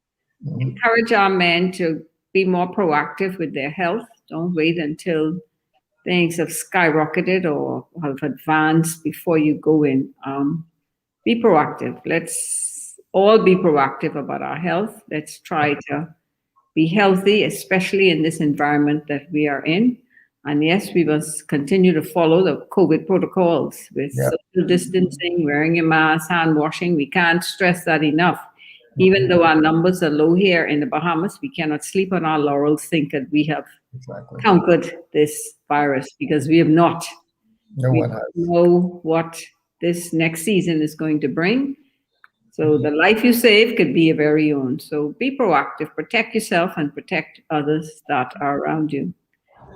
encouragement. encourage our men to be more proactive with their health. Don't wait until things have skyrocketed or have advanced before you go in. Be proactive. Let's all be proactive about our health. Let's try to be healthy, especially in this environment that we are in. And yes, we must continue to follow the COVID protocols with social distancing, wearing your mask, hand washing. We can't stress that enough. Even though our numbers are low here in the Bahamas, we cannot sleep on our laurels, think that we have conquered this virus, because we have not. No We one has. don't know what this next season is going to bring. So the life you save could be your very own. So be proactive, protect yourself and protect others that are around you.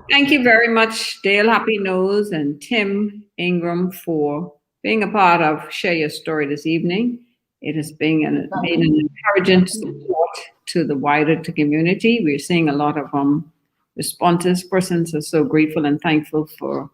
Thank you very much, Dale Happy Nose and Tim Ingram, for being a part of Share Your Story this evening. It has been an encouraging support to the wider community. We're seeing a lot of responses. Persons are so grateful and thankful for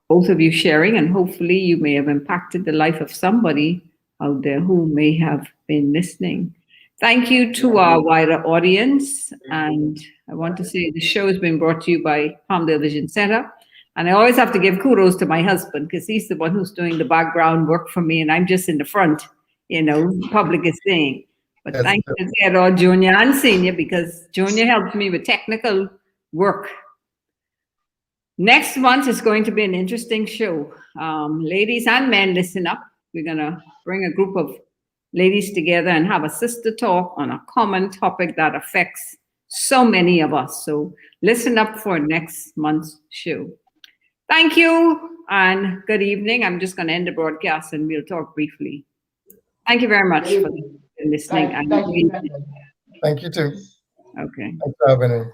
both of you sharing, and hopefully you may have impacted the life of somebody out there who may have been listening. Thank you to our wider audience. And I want to say the show has been brought to you by Palmdale Vision Center. And I always have to give kudos to my husband, because he's the one who's doing the background work for me, and I'm just in the front, you know, public is saying. But thank you to Theodore Jr. and Senior, because Junior helped me with technical work. Next month is going to be an interesting show. Ladies and men, listen up. We're going to bring a group of ladies together and have a sister talk on a common topic that affects so many of us. So listen up for next month's show. Thank you and good evening. I'm just going to end the broadcast and we'll talk briefly. Thank you very much for listening. Thank you. Thank you too. Okay. Thanks for having me.